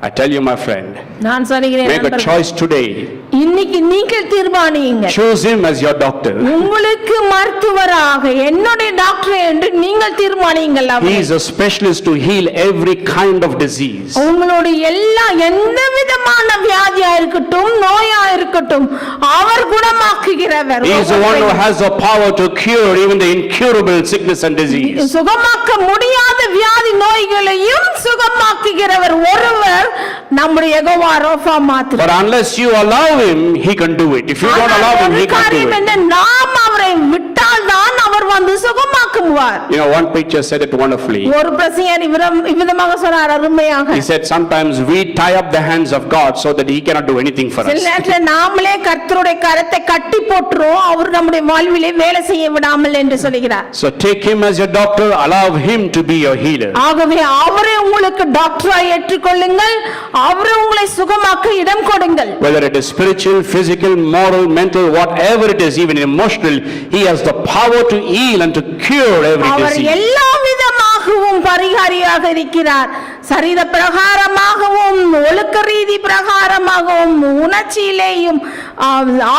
I tell you my friend, நான் சொல்கிறேன், make a choice today. இன்னைக்கு நீங்கள் தீர்மானியுங்க. Choose him as your doctor. உங்களுக்கு மருத்துவராக என்னுடைய டாக்டர் என்று நீங்கள் தீர்மானியுங்கள். He is a specialist to heal every kind of disease. உங்களுடைய எல்லா எந்த விதமான வியாதியா இருக்கட்டும், நோயா இருக்கட்டும், அவர் குணமாக்குகிறவர். He is the one who has the power to cure even the incurable sickness and disease. சுகமாக்க முடியாத வியாதி நோய்களையும் சுகமாக்குகிறவர் ஒருவர் நம்முடைய யெகோவா ரோஃபா மாத்திரம். But unless you allow him, he can do it. If you don't allow him, he can't do it. நாம் அவரை விட்டால் தான் அவர் வந்து சுகமாக்குவார். You know, one preacher said it wonderfully. ஒரு பிரசங்கியார் இவ்விதமாக சொன்னார் அருமையாக. He said sometimes we tie up the hands of God so that he cannot do anything for us. சில நேரத்தில் நாமளே கர்த்தருடைய கரத்தை கட்டி போட்டுறோம், அவர் நம்முடைய வாழ்விலே வேலை செய்ய விடாமல் என்று சொல்கிறார். So take him as your doctor, allow him to be your healer. ஆகவே அவரை உங்களுக்கு டாக்டராய் ஏற்றுக்கொள்ளுங்கள், அவரை உங்களை சுகமாக்க இடம் கொடுங்கள். Whether it is spiritual, physical, moral, mental, whatever it is, even emotional, he has the power to heal and to cure every our disease. எல்லா விதமாகவும் பரிகாரியாக இருக்கிறார். சரீர பிரகாரமாகவும் ஒழுக்க ரீதி பிரகாரமாகவும் உணர்ச்சியிலேயும்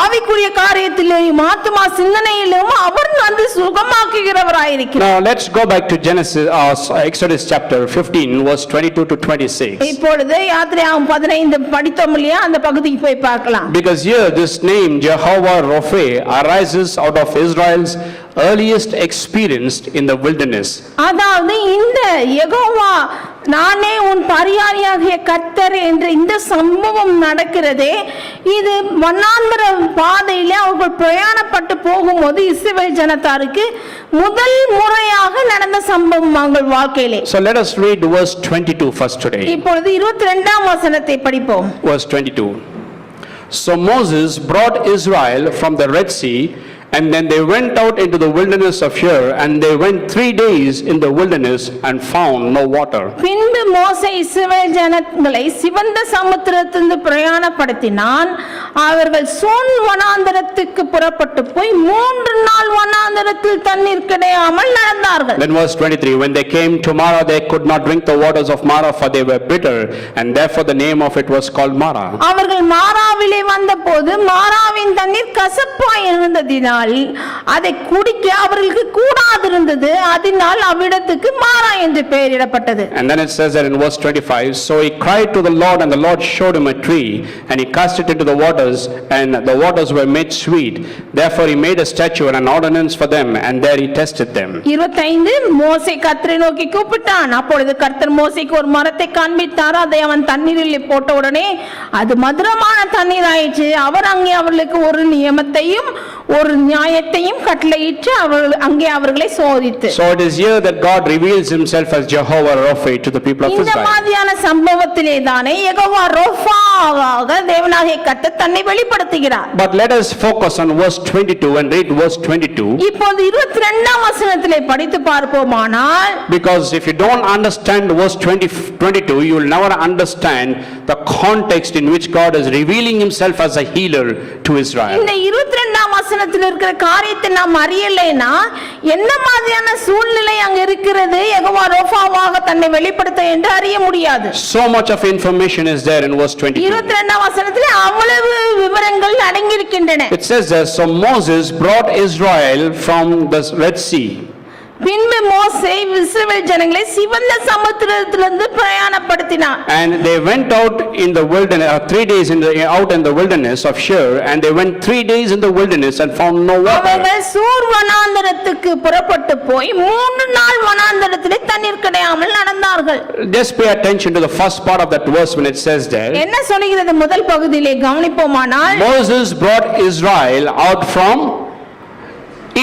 ஆவிக்குரிய காரியத்திலேயும் ஆத்மா சிந்தனையிலும் அவர் வந்து சுகமாக்குகிறவராயிருக்கிறார். Now let's go back to Exodus chapter 15 verse 22 to 26. இப்பொழுது யாத்திரையாகமம் 15 படித்தோம் இல்லையா, அந்த பகுதிக்கு போய் பார்க்கலாம். Because here this name Jehovah Rophe arises out of Israel's earliest experience in the wilderness. அதாவது இந்த யெகோவா நானே உன் பரிகாரியாகிய கர்த்தர் என்ற இந்த சம்பவம் நடக்கிறதே, இது வனாந்தர பாதையிலே அவர்கள் பிரயாணப்பட்டு போகும்போது இஸ்ரவேல் ஜனத்தாருக்கு முதல் முறையாக நடந்த சம்பவம் அவங்கள் வாழ்க்கையிலே. So let us read verse 22 first today. இப்பொழுது 22ஆம் வசனத்தை படிப்போம். Verse 22. So Moses brought Israel from the Red Sea, and then they went out into the wilderness of Shur, and they went 3 days in the wilderness and found no water. பின்பு மோசே இஸ்ரவேல் ஜனங்களை சிவந்த சமுத்திரத்திலிருந்து பிரயாணப்படுத்தினான். அவர்கள் zone வனாந்தரத்துக்கு புறப்பட்டு போய் 3 நாள் வனாந்தரத்தில் தண்ணீர் கிடையாமல் நடந்தார்கள். Then verse 23, when they came to Mara, they could not drink the waters of Mara, for they were bitter, and therefore the name of it was called Mara. அவர்கள் மாராவிலே வந்தபோது மாராவின் தண்ணீர் கசப்பாய் இருந்ததினால் அதை குடிக்க அவர்களுக்கு கூடாதிருந்தது, அதனால் அவ்விடத்துக்கு மாரா என்று பெயரிடப்பட்டது. And then it says that in verse 25, so he cried to the Lord, and the Lord showed him a tree, and he cast it into the waters, and the waters were made sweet. Therefore he made a statute and an ordinance for them, and there he tested them. 25 மோசே கர்த்தரை நோக்கி கூப்பிட்டான். அப்பொழுது கர்த்தர் மோசேக்கு ஒரு மரத்தை காண்பித்தார். அதை அவன் தண்ணீரில் போட்ட உடனே அது மதுரமான தண்ணீர் ஆயிற்று. அவர் அங்கே அவர்களுக்கு ஒரு நியமத்தையும் ஒரு நியாயத்தையும் கட்டளையிட்டு அங்கே அவர்களை சோதித்து. So it is here that God reveals himself as Jehovah Rophe to the people of Israel. இந்த மாதிரியான சம்பவத்திலே தானே யெகோவா ரோஃபாவாக தேவனாகிய கர்த்தர் தன்னை வெளிப்படுத்துகிறார். But let us focus on verse 22 and read verse 22. இப்போது 22ஆம் வசனத்திலே படித்து பார்ப்போமானால், because if you don't understand verse 22, you will never understand the context in which God is revealing himself as a healer to Israel. இந்த 22ஆம் வசனத்தில் இருக்கிற காரியத்தை நாம் அறியலைனா என்ன மாதிரியான சூழ்நிலை அங்க இருக்கிறது யெகோவா ரோஃபாவாக தன்னை வெளிப்படுத்த என்று அறிய முடியாது. So much of information is there in verse 22. 22ஆம் வசனத்திலே அவ்வளவு விவரங்கள் அடங்கி இருக்கின்றன. It says that so Moses brought Israel from the Red Sea. பின்பு மோசே இஸ்ரவேல் ஜனங்களை சிவந்த சமுத்திரத்திலிருந்து பிரயாணப்படுத்தினார். And they went out in the wilderness 3 days out in the wilderness of Shur, and they went 3 days in the wilderness and found no water. அவர்கள் சூர் வனாந்தரத்துக்கு புறப்பட்டு போய் 3 நாள் வனாந்தரத்திலே தண்ணீர் கிடையாமல் நடந்தார்கள். Just pay attention to the first part of that verse when it says there. என்ன சொல்கிறது முதல் பகுதியிலே கவனிப்போமானால், Moses brought Israel out from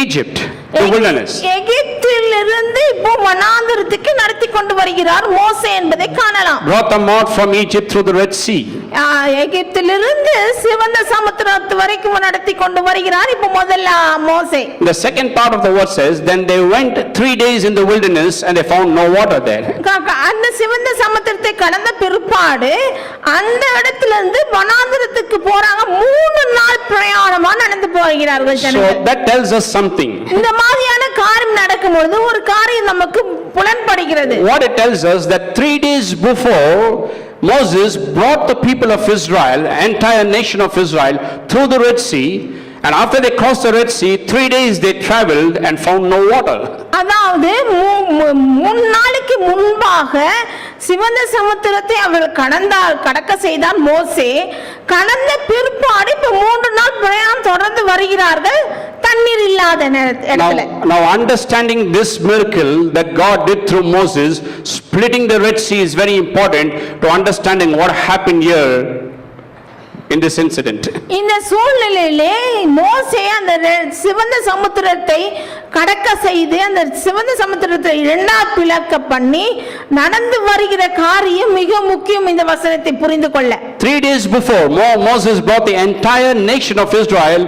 Egypt, the wilderness. எகிப்திலிருந்து இப்போ வனாந்தரத்துக்கு நடத்தி கொண்டு வருகிறார் மோசே என்பதை காணலாம். Brought them out from Egypt through the Red Sea. எகிப்திலிருந்து சிவந்த சமுத்திரத்து வரைக்கும் நடத்தி கொண்டு வருகிறார் இப்போ முதல்ல மோசே. The second part of the verse says, then they went 3 days in the wilderness and they found no water there. அந்த சிவந்த சமுத்திரத்தை கடந்த பிற்பாடு அந்த இடத்திலிருந்து வனாந்தரத்துக்கு போறாங்க. 3 நாள் பிரயாணமா நடந்து போகிறார்கள் ஜனங்கள். So that tells us something. இந்த மாதிரியான காரியம் நடக்கும்போது ஒரு காரியம் நமக்கு புலன்படுகிறது. What it tells us that 3 days before Moses brought the people of Israel, entire nation of Israel, through the Red Sea, and after they crossed the Red Sea, 3 days they traveled and found no water. அதாவது 3 நாளுக்கு முன்பாக சிவந்த சமுத்திரத்தை அவர்கள் கடக்க செய்தார் மோசே. கடந்த பிற்பாடு இப்ப 3 நாள் பிரயாணம் தொடர்ந்து வருகிறார்கள், தண்ணீர் இல்ல. இல்லாத இடத்துல. Now understanding this miracle that God did through Moses, splitting the Red Sea is very important to understanding what happened here in this incident. இந்த சூழ்நிலையிலே மோசே அந்த சிவந்த சமுத்திரத்தை கடக்க செய்து அந்த சிவந்த சமுத்திரத்தை இரண்டாக பிளக்க பண்ணி நடந்து வருகிற காரியம் மிக முக்கியம் இந்த வசனத்தை புரிந்து கொள்ள. 3 days before, Moses brought the entire nation of Israel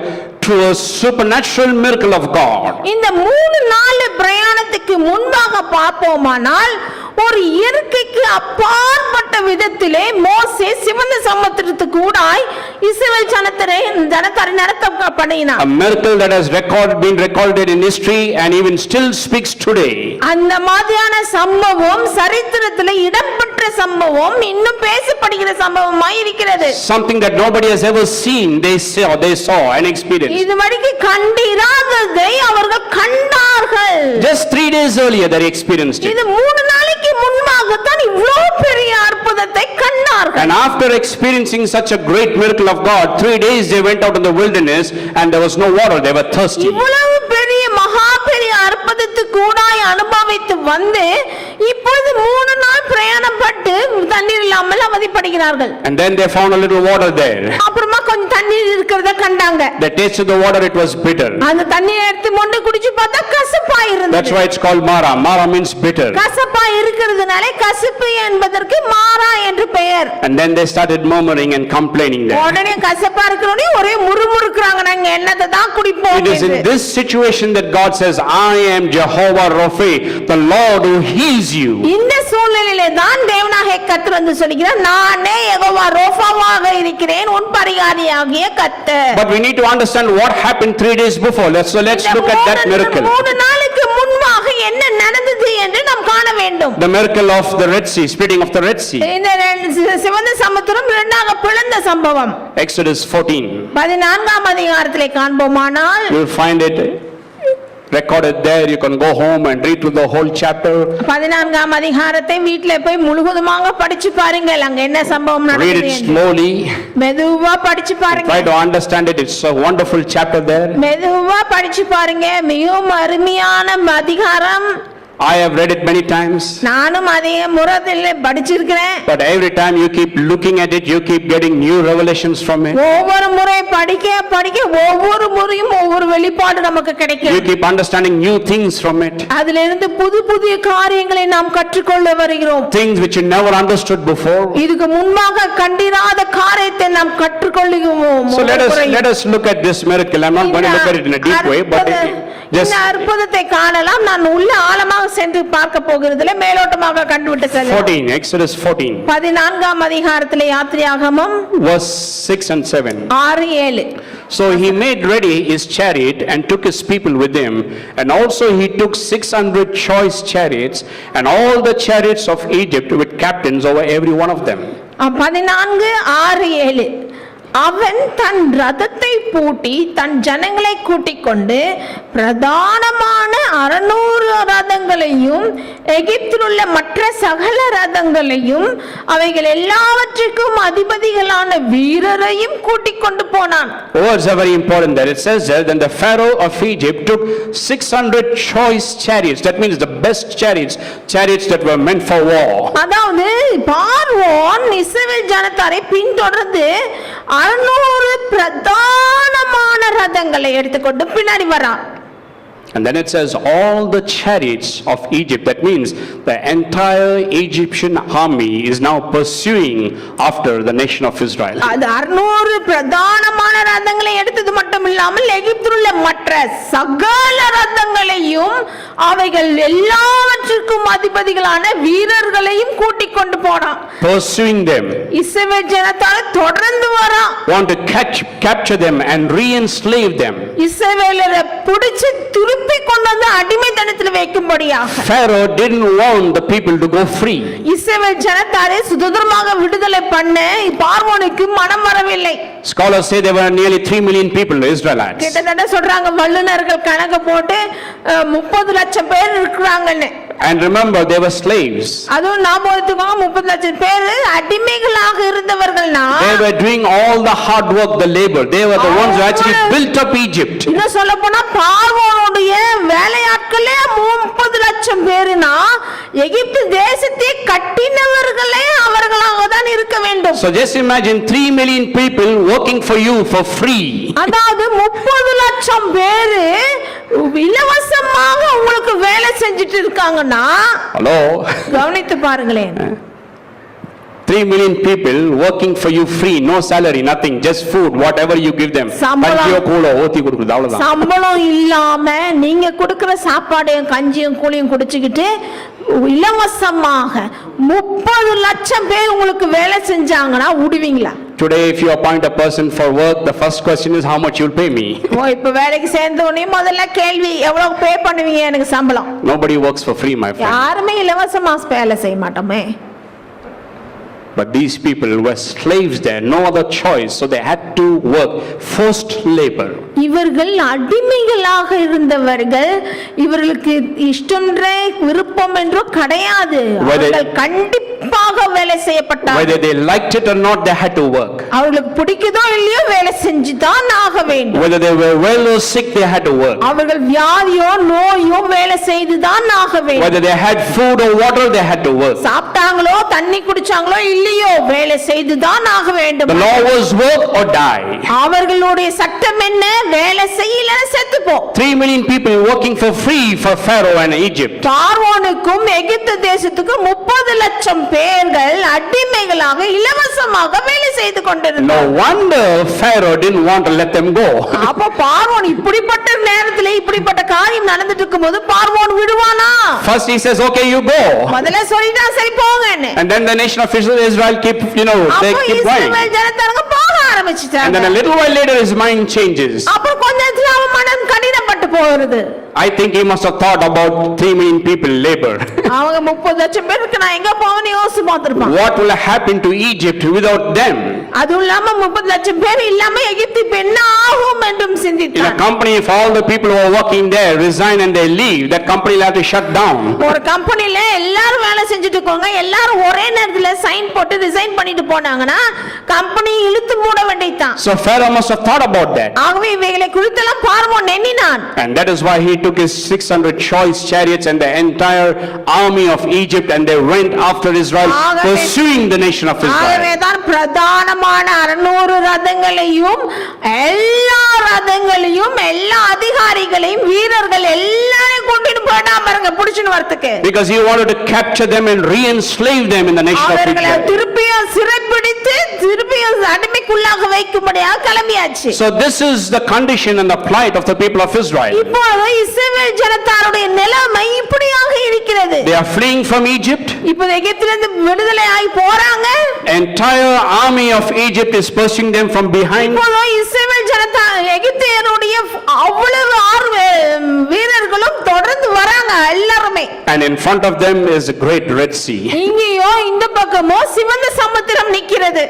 to a supernatural miracle of God. இந்த 3-4 பிரயாணத்துக்கு முன்பாக பார்ப்போமானால் ஒரு இயற்கைக்கு அப்பாற்பட்ட விதத்திலே மோசே சிவந்த சமுத்திரத்துக்கு ஊடாய் இஸ்ரவேல் ஜனத்தாரை நடத்த பண்ணினார். A miracle that has been recorded in history and even still speaks today. அந்த மாதிரியான சம்பவம் சரித்திரத்திலே இடம்பெற்ற சம்பவம் இன்னும் பேசப்படுகிற சம்பவமாய் இருக்கிறது. Something that nobody has ever seen, they saw and experienced. இதுவரைக்கும் கண்டிராததை அவர்கள் கண்டார்கள். Just 3 days earlier they experienced it. இது 3 நாளைக்கு முன்பாக தான் இவ்வளவு பெரிய அற்புதத்தை கண்டார்கள். And after experiencing such a great miracle of God, 3 days they went out in the wilderness and there was no water, they were thirsty. இவ்வளவு பெரிய மகா பெரிய அற்புதத்தை கூடாய் அனுபவித்து வந்து இப்பொழுது 3 நாள் பிரயாணப்பட்டு தண்ணீர் இல்லாமல் அவதிப்படுகிறார்கள். And then they found a little water there. அப்புறமா கொஞ்சம் தண்ணீர் இருக்கிறத கண்டாங்க. They tasted the water, it was bitter. அந்த தண்ணீரை எடுத்து மொண்டு குடிச்சு பார்த்தா கசப்பா இருந்தது. That's why it's called Mara. Mara means bitter. கசப்பா இருக்கிறதுனால கசப்பு என்பதற்கு மாறா என்று பெயர். And then they started murmuring and complaining there. உடனே கசப்பா இருக்கிறோனே ஒரே முறுமுறுக்குறாங்க, நாங்க என்னத்தை தான் குடிப்போம். It is in this situation that God says, I am Jehovah Rapha, the Lord who heals you. இந்த சூழ்நிலையிலே தான் தேவனாகிய கர்த்தர் வந்து சொல்கிறார், நானே யெகோவா ரோஃபாவாக இருக்கிறேன், உன் பரிகாரியாகிய கர்த்தர். But we need to understand what happened 3 days before. Let's look at that miracle. 3 நாளுக்கு முன்பாக என்ன நடந்தது என்று நாம் காண வேண்டும். The miracle of the Red Sea, splitting of the Red Sea. இந்த சிவந்த சமுத்திரம் இரண்டாக பிளந்த சம்பவம். Exodus 14. 14ஆம் அதிகாரத்திலே காண்போமானால் You will find it recorded there. You can go home and read through the whole chapter. 14ஆம் அதிகாரத்தை வீட்ல போய் முழுவதுமாக படிச்சு பாருங்க, அங்க என்ன சம்பவம் Read நடந்தது it slowly. மெதுவா படிச்சு பாருங்க. Try to understand it. It's a wonderful chapter there. மெதுவா படிச்சு பாருங்க, மிகவும் அருமையான அதிகாரம். I have read it many times. நானும் அதே முறையில் படிச்சிருக்கிறேன். But every time you keep looking at it, you keep getting new revelations from it. ஒவ்வொரு முறை படிக்க படிக்க ஒவ்வொரு முறையும் ஒவ்வொரு வெளிப்பாடு நமக்கு கிடைக்கும். You keep understanding new things from it. அதிலிருந்து புதிய காரியங்களை நாம் கற்றுக்கொள்ள வருகிறோம். Things which you never understood before. இதுக்கு முன்பாக கண்டிராத காரியத்தை நாம் கற்றுக்கொள்ளுவோம். So let us look at this miracle. I'm not going to look at it in a deep way, but இந்த அற்புதத்தை காணலாம். நான் உள்ள ஆழமாக சென்று பார்க்க போகிறதில்லை, மேலோட்டமாக கண்டுவிட்டு செல்லுங்கள். 14, Exodus 14. 14ஆம் அதிகாரத்திலே யாத்திராகமம் verse 6 and 7. 6-7. So he made ready his chariot and took his people with him, and also he took 600 choice chariots and all the chariots of Egypt with captains over every one of them. 14:6-7. அவன் தன் ரதத்தை பூட்டி தன் ஜனங்களை கூட்டிக் கொண்டு பிரதானமான 600 ரதங்களையும் எகிப்தில் உள்ள மற்ற சகல ரதங்களையும் அவைகள் எல்லாவற்றுக்கும் அதிபதிகளான வீரரையும் கூட்டிக் கொண்டு போனான். Words are very important there. It says that then the Pharaoh of Egypt took 600 choice chariots. That means the best chariots that were meant for war. அதாவது பார்வோன் இஸ்ரவேல் ஜனத்தாரை பின்தொடர்ந்து 600 பிரதானமான ரதங்களை எடுத்துக்கொண்டு பின்னாடி வரான். And then it says all the chariots of Egypt. That means the entire Egyptian army is now pursuing after the nation of Israel. அது 600 பிரதானமான ரதங்களை எடுத்தது மட்டும் இல்லாமல் எகிப்தில் உள்ள மற்ற சகல ரதங்களையும் அவைகள் எல்லாவற்றுக்கும் அதிபதிகளான வீரர்களையும் கூட்டிக் கொண்டு போனான். Pursuing them. இஸ்ரவேல் ஜனத்தாரை தொடர்ந்து வரான். Want to capture them and re-enslave them. இஸ்ரவேலரை பிடிச்சு திருப்பி கொண்டு வந்து அடிமைத்தனத்தில் வைக்கும்படியாக. Pharaoh didn't want the people to go free. இஸ்ரவேல் ஜனத்தாரை சுதந்திரமாக விடுதலை பண்ண பார்வோனுக்கு மனம் வரவில்லை. Scholars say there were nearly 3 million people, Israelites. கிட்டத்தட்ட சொல்றாங்க வல்லுனர்கள் கணக்கு போட்டு 30 லட்சம் பேர் இருக்காங்கன்னு. And remember, they were slaves. அதுவும் ஞாபகத்துக்கு 30 லட்சம் பேர் அடிமைகளாக இருந்தவர்கள்னா They were doing all the hard work, the labor. They were the ones who actually built up Egypt. இன்னும் சொல்ல போனா பார்வோனுடைய வேலையாட்களே 30 லட்சம் பேருனா எகிப்து தேசத்தை கட்டினவர்களே அவர்களாக தான் இருக்க வேண்டும். So just imagine 3 million people working for you for free. அதாவது 30 லட்சம் பேர் இலவசமாக உங்களுக்கு வேலை செஞ்சிட்டு இருக்காங்கன்னா Hello. கவனித்து பாருங்களேன். 3 million people working for you free, no salary, nothing, just food, whatever you give them. கஞ்சியோ கூழோ ஊத்தி கொடுக்குறது அவ்வளவுதான். சம்பளம் இல்லாம நீங்க கொடுக்கிற சாப்பாடையும் கஞ்சியும் கூழியும் குடிச்சுக்கிட்டு இலவசமாக 30 லட்சம் பேர் உங்களுக்கு வேலை செஞ்சாங்கன்னா விடுவீங்களா? Today if you appoint a person for work, the first question is how much you'll pay me. இப்ப வேலைக்கு சேர்ந்த உடனே முதல்ல கேள்வி எவ்வளவு பே பண்ணுவீங்க எனக்கு சம்பளம்? Nobody works for free, my friend. யாருமே இலவசமா வேலை செய்ய மாட்டோமே. But these people were slaves there, no other choice, so they had to work, forced labor. இவர்கள் அடிமைகளாக இருந்தவர்கள், இவர்களுக்கு இஷ்டம்ன்றே விருப்பம் என்றோ கிடையாது. அவர்கள் கண்டிப்பாக வேலை செய்யப்பட்டார்கள். Whether they liked it or not, they had to work. அவர்களுக்கு பிடிக்குதோ இல்லையோ வேலை செஞ்சுதான் ஆக வேண்டும். Whether they were well or sick, they had to work. அவர்கள் வியாதியோ நோயோ வேலை செய்துதான் ஆக வேண்டும். Whether they had food or water, they had to work. சாப்பிட்டாங்களோ தண்ணி குடிச்சாங்களோ இல்லையோ வேலை செய்துதான் ஆக வேண்டும். The law was work or die. அவர்களுடைய சட்டம் என்ன? வேலை செய்யலனா செத்து போ. 3 million people working for free for Pharaoh and Egypt. பார்வோனுக்கும் எகிப்து தேசத்துக்கும் 30 லட்சம் பேர்கள் அடிமைகளாக இலவசமாக வேலை செய்து கொண்டிருந்தார்கள். No wonder Pharaoh didn't want to let them go. அப்ப பார்வோன் இப்படிப்பட்ட நேரத்துல இப்படிப்பட்ட காரியம் நடந்துட்டு இருக்கும்போது பார்வோன் விடுவானா? First he says, okay, you go. முதல்ல சொல்லிட்டா சரி போங்கன்னு. And then the nation of Israel keep, they keep going. இஸ்ரவேல் ஜனத்தாங்க போக ஆரம்பிச்சிட்டாங்க. And then a little while later his mind changes. அப்புறம் கொஞ்ச நேரத்துல அவன் மனம் கடினப்பட்டு போகிறது. I think he must have thought about 3 million people labor. அவங்க 30 லட்சம் பேருக்கு நான் எங்க போவேன்னு யோசிச்சு பார்த்திருப்பான். What will happen to Egypt without them? அது இல்லாம 30 லட்சம் பேர் இல்லாம எகிப்து என்ன ஆகும் என்றும் சிந்தித்தான். In a company, if all the people who are working there resign and they leave, that company will have to shut down. ஒரு கம்பெனில எல்லாரும் வேலை செஞ்சுட்டு இருக்காங்க, எல்லாரும் ஒரே நேரத்துல சைன் போட்டு ரிசைன் பண்ணிட்டு போனாங்கன்னா கம்பெனி இழுத்து மூட வேண்டியதுதான். So Pharaoh must have thought about that. ஆகவே இவைகளை குறித்தெல்லாம் பார்வோன் எண்ணினான். And that is why he took his 600 choice chariots and the entire army of Egypt and they went after Israel, pursuing the nation of Israel. ஆகவேதான் பிரதானமான 600 ரதங்களையும் எல்லா ரதங்களையும் எல்லா அதிகாரிகளையும் வீரர்கள் எல்லாரையும் கூட்டிட்டு போனா பாருங்க புடிச்சிட்டு வரதுக்கு. Because he wanted to capture them and re-enslave them in the nation of அவர்களை Israel. திருப்பியும் சிறைப்பிடித்து திருப்பியும் அடிமைக்குள்ளாக வைக்கும்படியாக கிளம்பியாச்சு. So this is the condition and the plight of the people of Israel. இப்போது இஸ்ரவேல் ஜனத்தாருடைய நிலைமை இப்படியாக இருக்கிறது. They are fleeing from Egypt. இப்போ எகிப்திலிருந்து விடுதலை ஆகி போறாங்க. Entire army of Egypt is pursuing them from behind. இப்போ இஸ்ரவேல் ஜனத்தா எகிப்தியருடைய அவ்வளவு வீரர்களும் தொடர்ந்து வராங்க எல்லாரும். And in front of them is a great Red Sea. இங்கேயோ இந்த பக்கமோ சிவந்த சமுத்திரம் நிக்கிறது.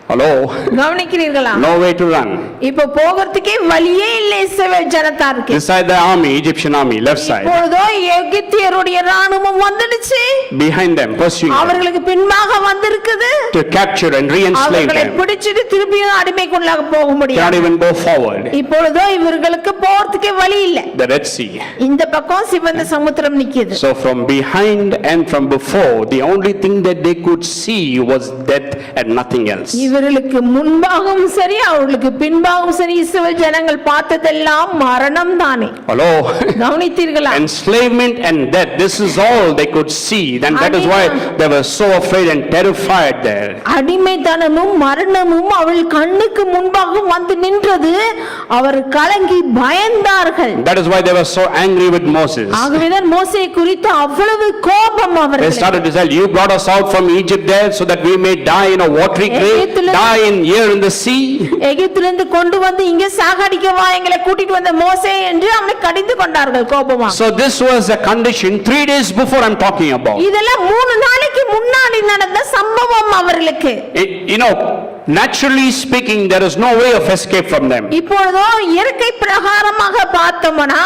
Hello. கவனிக்கிறீர்களா? No way to run. இப்போ போகிறதுக்கே வழியே இல்லை இஸ்ரவேல் ஜனத்தாருக்கு. This side the army, Egyptian army, left side. இப்போதோ எகிப்தியருடைய ராணுவம் வந்துடுச்சு. Behind them, pursuing them. அவர்களுக்கு பின்பாக வந்திருக்குது. To capture and re-enslave அவர்களை them. பிடிச்சிட்டு திருப்பியும் அடிமைக்குள்ளாக போக முடியாது. Cannot even go forward. இப்பொழுதோ இவர்களுக்கு போறதுக்கே வழி இல்லை. The Red Sea. இந்த பக்கம் சிவந்த சமுத்திரம் நிக்குது. So from behind and from before, the only thing that they could see was death and nothing else. இவர்களுக்கு முன்பாகவும் சரி அவர்களுக்கு பின்பாகவும் சரி இஸ்ரவேல் ஜனங்கள் பார்த்ததெல்லாம் மரணம் தானே. Hello. கவனித்தீர்களா? Enslavement and death, this is all they could see. Then that is why they were so afraid and terrified there. அடிமைத்தனமும் மரணமும் அவள் கண்ணுக்கு முன்பாக வந்து நின்றது. அவர் கலங்கி பயந்தார்கள். That is why they were so angry with Moses. ஆகவேதான் மோசே குறித்து அவ்வளவு கோபம் அவர்களுக்கு. They started to say, you brought us out from Egypt there so that we may die in a watery grave, die in here in the sea. எகிப்திலிருந்து கொண்டு வந்து இங்கே சாகடிக்கவா எங்களை கூட்டிட்டு வந்த மோசே என்று அவனை கடிந்து கொண்டார்கள் கோபமா. So this was a condition 3 days before I'm talking about. இதெல்லாம் 3 நாளைக்கு முன்னாடி நடந்த சம்பவம் அவர்களுக்கு. You know, naturally speaking, there is no way of escape from them. இப்பொழுதோ இயற்கை பிரகாரமாக பார்த்தோம்னா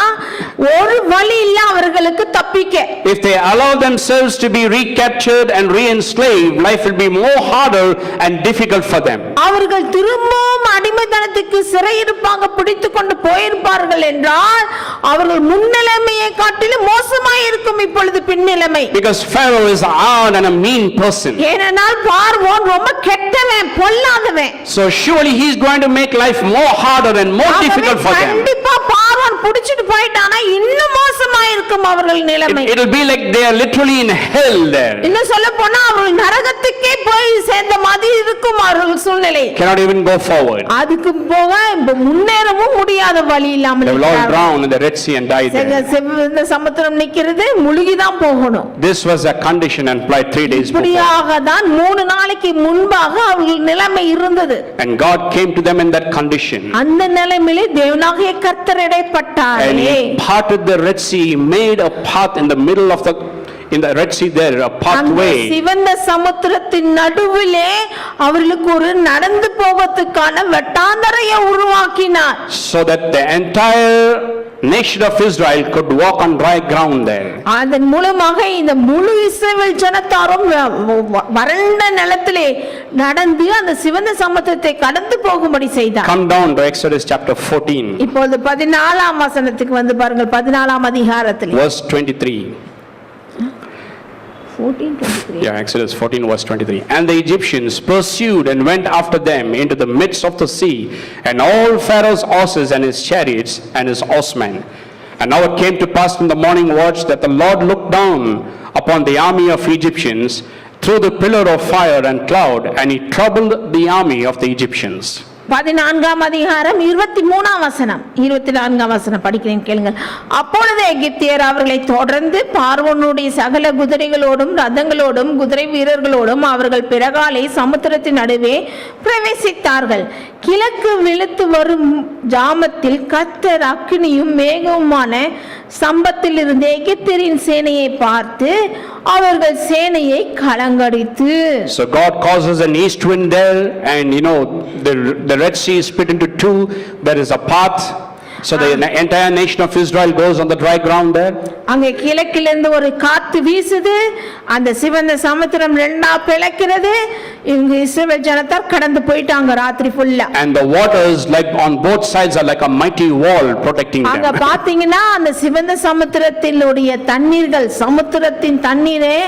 ஒரு வழி இல்ல அவர்களுக்கு தப்பிக்க. If they allow themselves to be recaptured and re-enslaved, life will be more harder and difficult for them. அவர்கள் திரும்பவும் அடிமைத்தனத்துக்கு சிறையிருப்பாங்க பிடித்துக்கொண்டு போயிருப்பார்கள் என்றால் அவர்கள் முன்னிலைமையை காட்டிலும் மோசமாய் இருக்கும் இப்பொழுது பின்னிலைமை. Because Pharaoh is hard and a mean person. ஏனென்றால் பார்வோன் ரொம்ப கெட்டவன் பொல்லாதவன். So surely he is going to make life more harder and more difficult for them. கண்டிப்பா பார்வோன் பிடிச்சிட்டு போயிட்டானா இன்னும் மோசமாய் இருக்கும் அவர்கள் நிலைமை. It will be like they are literally in hell there. இன்னும் சொல்லப் போனா அவர்கள் நரகத்துக்கே போய் சேர்ந்த மாதிரி இருக்கும் அவர்கள் சூழ்நிலை. Cannot even go forward. அதுக்கு போக முன்னேறவும் முடியாத வழி இல்லாமல் They will all drown in the Red Sea and die there. இந்த சமுத்திரம் நிக்கிறது முழுகி தான் போகணும். This was a condition and applied 3 days before. இப்படியாக தான் 3 நாளைக்கு முன்பாக அவர்கள் நிலைமை இருந்தது. And God came to them in that condition. அந்த நிலைமையிலே தேவனாகிய கர்த்தர் இடைப்பட்டார். And he parted the Red Sea, he made a path in the middle of the Red Sea there, a pathway. சிவந்த சமுத்திரத்தின் நடுவிலே அவர்களுக்கு ஒரு நடந்து போவதற்கான வெட்டாந்தரையை உருவாக்கினார். So that the entire nation of Israel could walk on dry ground there. அதன் மூலமாக இந்த முழு இஸ்ரவேல் ஜனத்தாரும் வறண்ட நிலத்திலே நடந்து அந்த சிவந்த சமுத்திரத்தை கடந்து போகும்படி செய்தார். Come down to Exodus chapter 14. இப்போது 14ஆம் வசனத்துக்கு வந்து பாருங்கள். 14ஆம் அதிகாரத்தில் verse 23. 14:23. Yeah, Exodus 14 verse 23. And the Egyptians pursued and went after them into the midst of the sea, and all Pharaoh's horses and his chariots and his horsemen. And now it came to pass in the morning watch that the Lord looked down upon the army of Egyptians through the pillar of fire and cloud, and he troubled the army of the Egyptians. 14ஆம் அதிகாரம் 23ஆம் வசனம் 24ஆம் வசனம் படிக்கிறேன் கேளுங்கள். அப்பொழுது எகிப்தியர் அவர்களை தொடர்ந்து பார்வோனுடைய சகல குதிரைகளோடும் ரதங்களோடும் குதிரை வீரர்களோடும் அவர்கள் பிறகாலை சமுத்திரத்தின் நடுவே பிரவேசித்தார்கள். கிழக்கு வெளுத்து வரும் ஜாமத்தில் கர்த்தர் அக்கினியும் மேகவுமான சம்பத்தில் இருந்த எகிப்தியரின் சேனையை பார்த்து அவர்கள் சேனையை கலங்கடித்து. So God causes an east wind there, and the Red Sea is split into two. There is a path. So the entire nation of Israel goes on the dry ground there. அங்கே கிழக்கிலிருந்து ஒரு காத்து வீசுது. அந்த சிவந்த சமுத்திரம் ரெண்டா பிளக்கிறது. இங்க இஸ்ரவேல் ஜனத்தார் கடந்து போயிட்டாங்க ராத்திரி ஃபுல்லா. And the waters like on both sides are like a mighty wall protecting them. அங்க பாத்தீங்கன்னா அந்த சிவந்த சமுத்திரத்தினுடைய தண்ணீர்கள் சமுத்திரத்தின் தண்ணீரே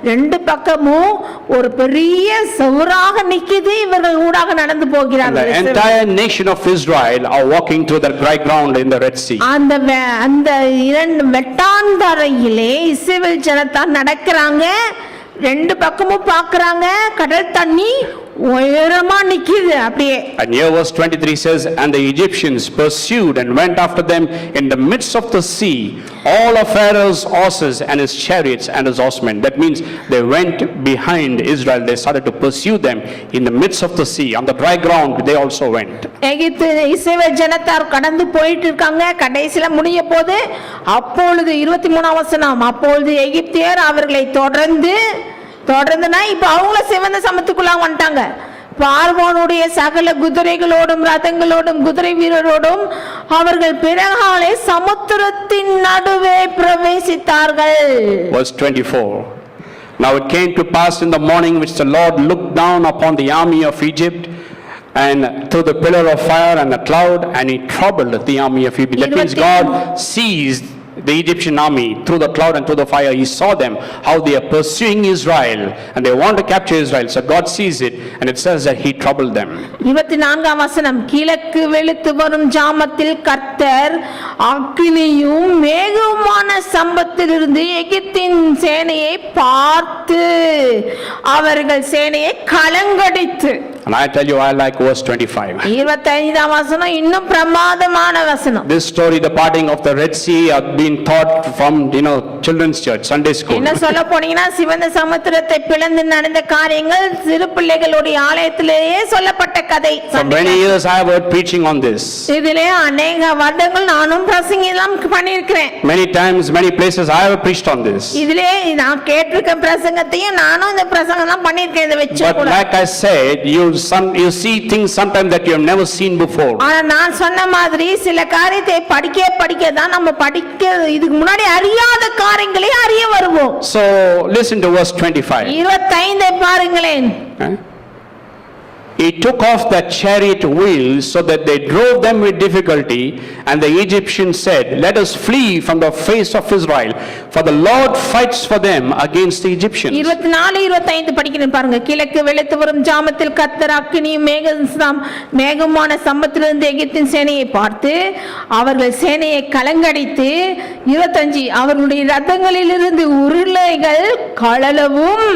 ரெண்டு பக்கமும் ஒரு பெரிய சுவராக நிக்குது. இவர்கள் ஊடாக நடந்து போகிறார்கள். The entire nation of Israel are walking through the dry ground in the Red Sea. அந்த இரண்டு வெட்டாந்தரையிலே இஸ்ரவேல் ஜனத்தார் நடக்கறாங்க. ரெண்டு பக்கமும் பார்க்கறாங்க. கடல் தண்ணி உயரமா நிக்குது அப்படியே. And here verse 23 says, and the Egyptians pursued and went after them in the midst of the sea, all of Pharaoh's horses and his chariots and his horsemen. That means they went behind Israel. They started to pursue them in the midst of the sea. On the dry ground they also went. எகிப்து இஸ்ரவேல் ஜனத்தார் கடந்து போயிட்டு இருக்காங்க. கடைசில முடிய போது அப்பொழுது 23ஆம் வசனம், அப்பொழுது எகிப்தியர் அவர்களை தொடர்ந்துனா இப்ப அவங்கள சிவந்த சமுத்திரத்துக்குள்ள வந்துட்டாங்க. பார்வோனுடைய சகல குதிரைகளோடும் ரதங்களோடும் குதிரை வீரரோடும் அவர்கள் பிறகாலே சமுத்திரத்தின் நடுவே பிரவேசித்தார்கள். Verse 24. Now it came to pass in the morning which the Lord looked down upon the army of Egypt and through the pillar of fire and the cloud, and he troubled the army of Egypt. That means God sees the Egyptian army through the cloud and through the fire. He saw them, how they are pursuing Israel and they want to capture Israel. So God sees it, and it says that he troubled them. 24ஆம் வசனம், கிழக்கு வெளுத்து வரும் ஜாமத்தில் கர்த்தர் அக்கினியும் மேகமான சம்பத்திலிருந்து எகிப்தின் சேனையை பார்த்து அவர்கள் சேனையை கலங்கடித்து. And I tell you, I like verse 25. 25ஆம் வசனம் இன்னும் பிரமாதமான வசனம். This story, the parting of the Red Sea, have been taught from children's church, Sunday school. என்ன சொல்ல போனீங்கன்னா சிவந்த சமுத்திரத்தை பிளந்து நடந்த காரியங்கள் சிறு பிள்ளைகளுடைய ஆலயத்திலேயே சொல்லப்பட்ட கதை. For many years I have heard preaching on this. இதிலே अनेक வருடங்கள் நானும் பிரசங்கெல்லாம் பண்ணியிருக்கிறேன். Many times, many places I have preached on this. இதிலே நான் கேட்டிருக்க பிரசங்கத்தையும் நானும் இந்த பிரசங்கெல்லாம் பண்ணியிருக்கேன். இத வெச்சு But like I said, you'll you see things sometimes that you have never seen before. ஆனா நான் சொன்ன மாதிரி சில காரியத்தை படிக்க தான் நம்ம இதுக்கு முன்னாடி அறியாத காரியங்களை அறிய வருவோம். So listen to verse 25. 25 பாருங்களேன். He took off the chariot wheels so that they drove them with difficulty, and the Egyptians said, "Let us flee from the face of Israel, for the Lord fights for them against the Egyptians." 24-25 படிக்கிறேன் பாருங்க. கிழக்கு வெளுத்து வரும் ஜாமத்தில் கர்த்தர் அக்கினியும் மேகமான சம்பத்திலிருந்து எகிப்தின் சேனையை பார்த்து அவர்கள் சேனையை கலங்கடித்து 25 அவர்களுடைய ரதங்களிலிருந்து உருளைகள் கழலவும்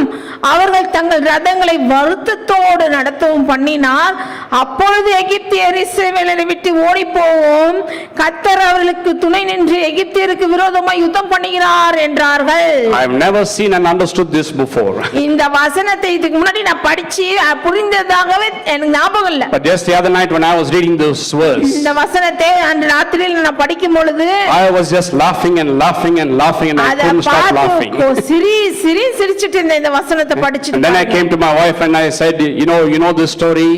அவர்கள் தங்கள் ரதங்களை வருத்தத்தோடு நடத்தவும் பண்ணினார். அப்பொழுது எகிப்தியர் இஸ்ரவேலரை விட்டு ஓடி போவோம், கர்த்தர் அவர்களுக்கு துணை நின்று எகிப்தியருக்கு விரோதமாய் யுத்தம் பண்ணுகிறார் என்றார்கள். I have never seen and understood this before. இந்த வசனத்தை இதுக்கு முன்னாடி நான் படிச்சு புரிந்ததாகவே எனக்கு ஞாபகம் இல்ல. But just the other night when I was reading this verse, இந்த வசனத்தை அன்று ராத்திரியில் நான் படிக்கும் பொழுது I was just laughing and laughing and laughing and I couldn't stop laughing. சிரிச்சிட்டு இருந்த இந்த வசனத்தை படிச்சிட்டு. And then I came to my wife and I said, you know this story?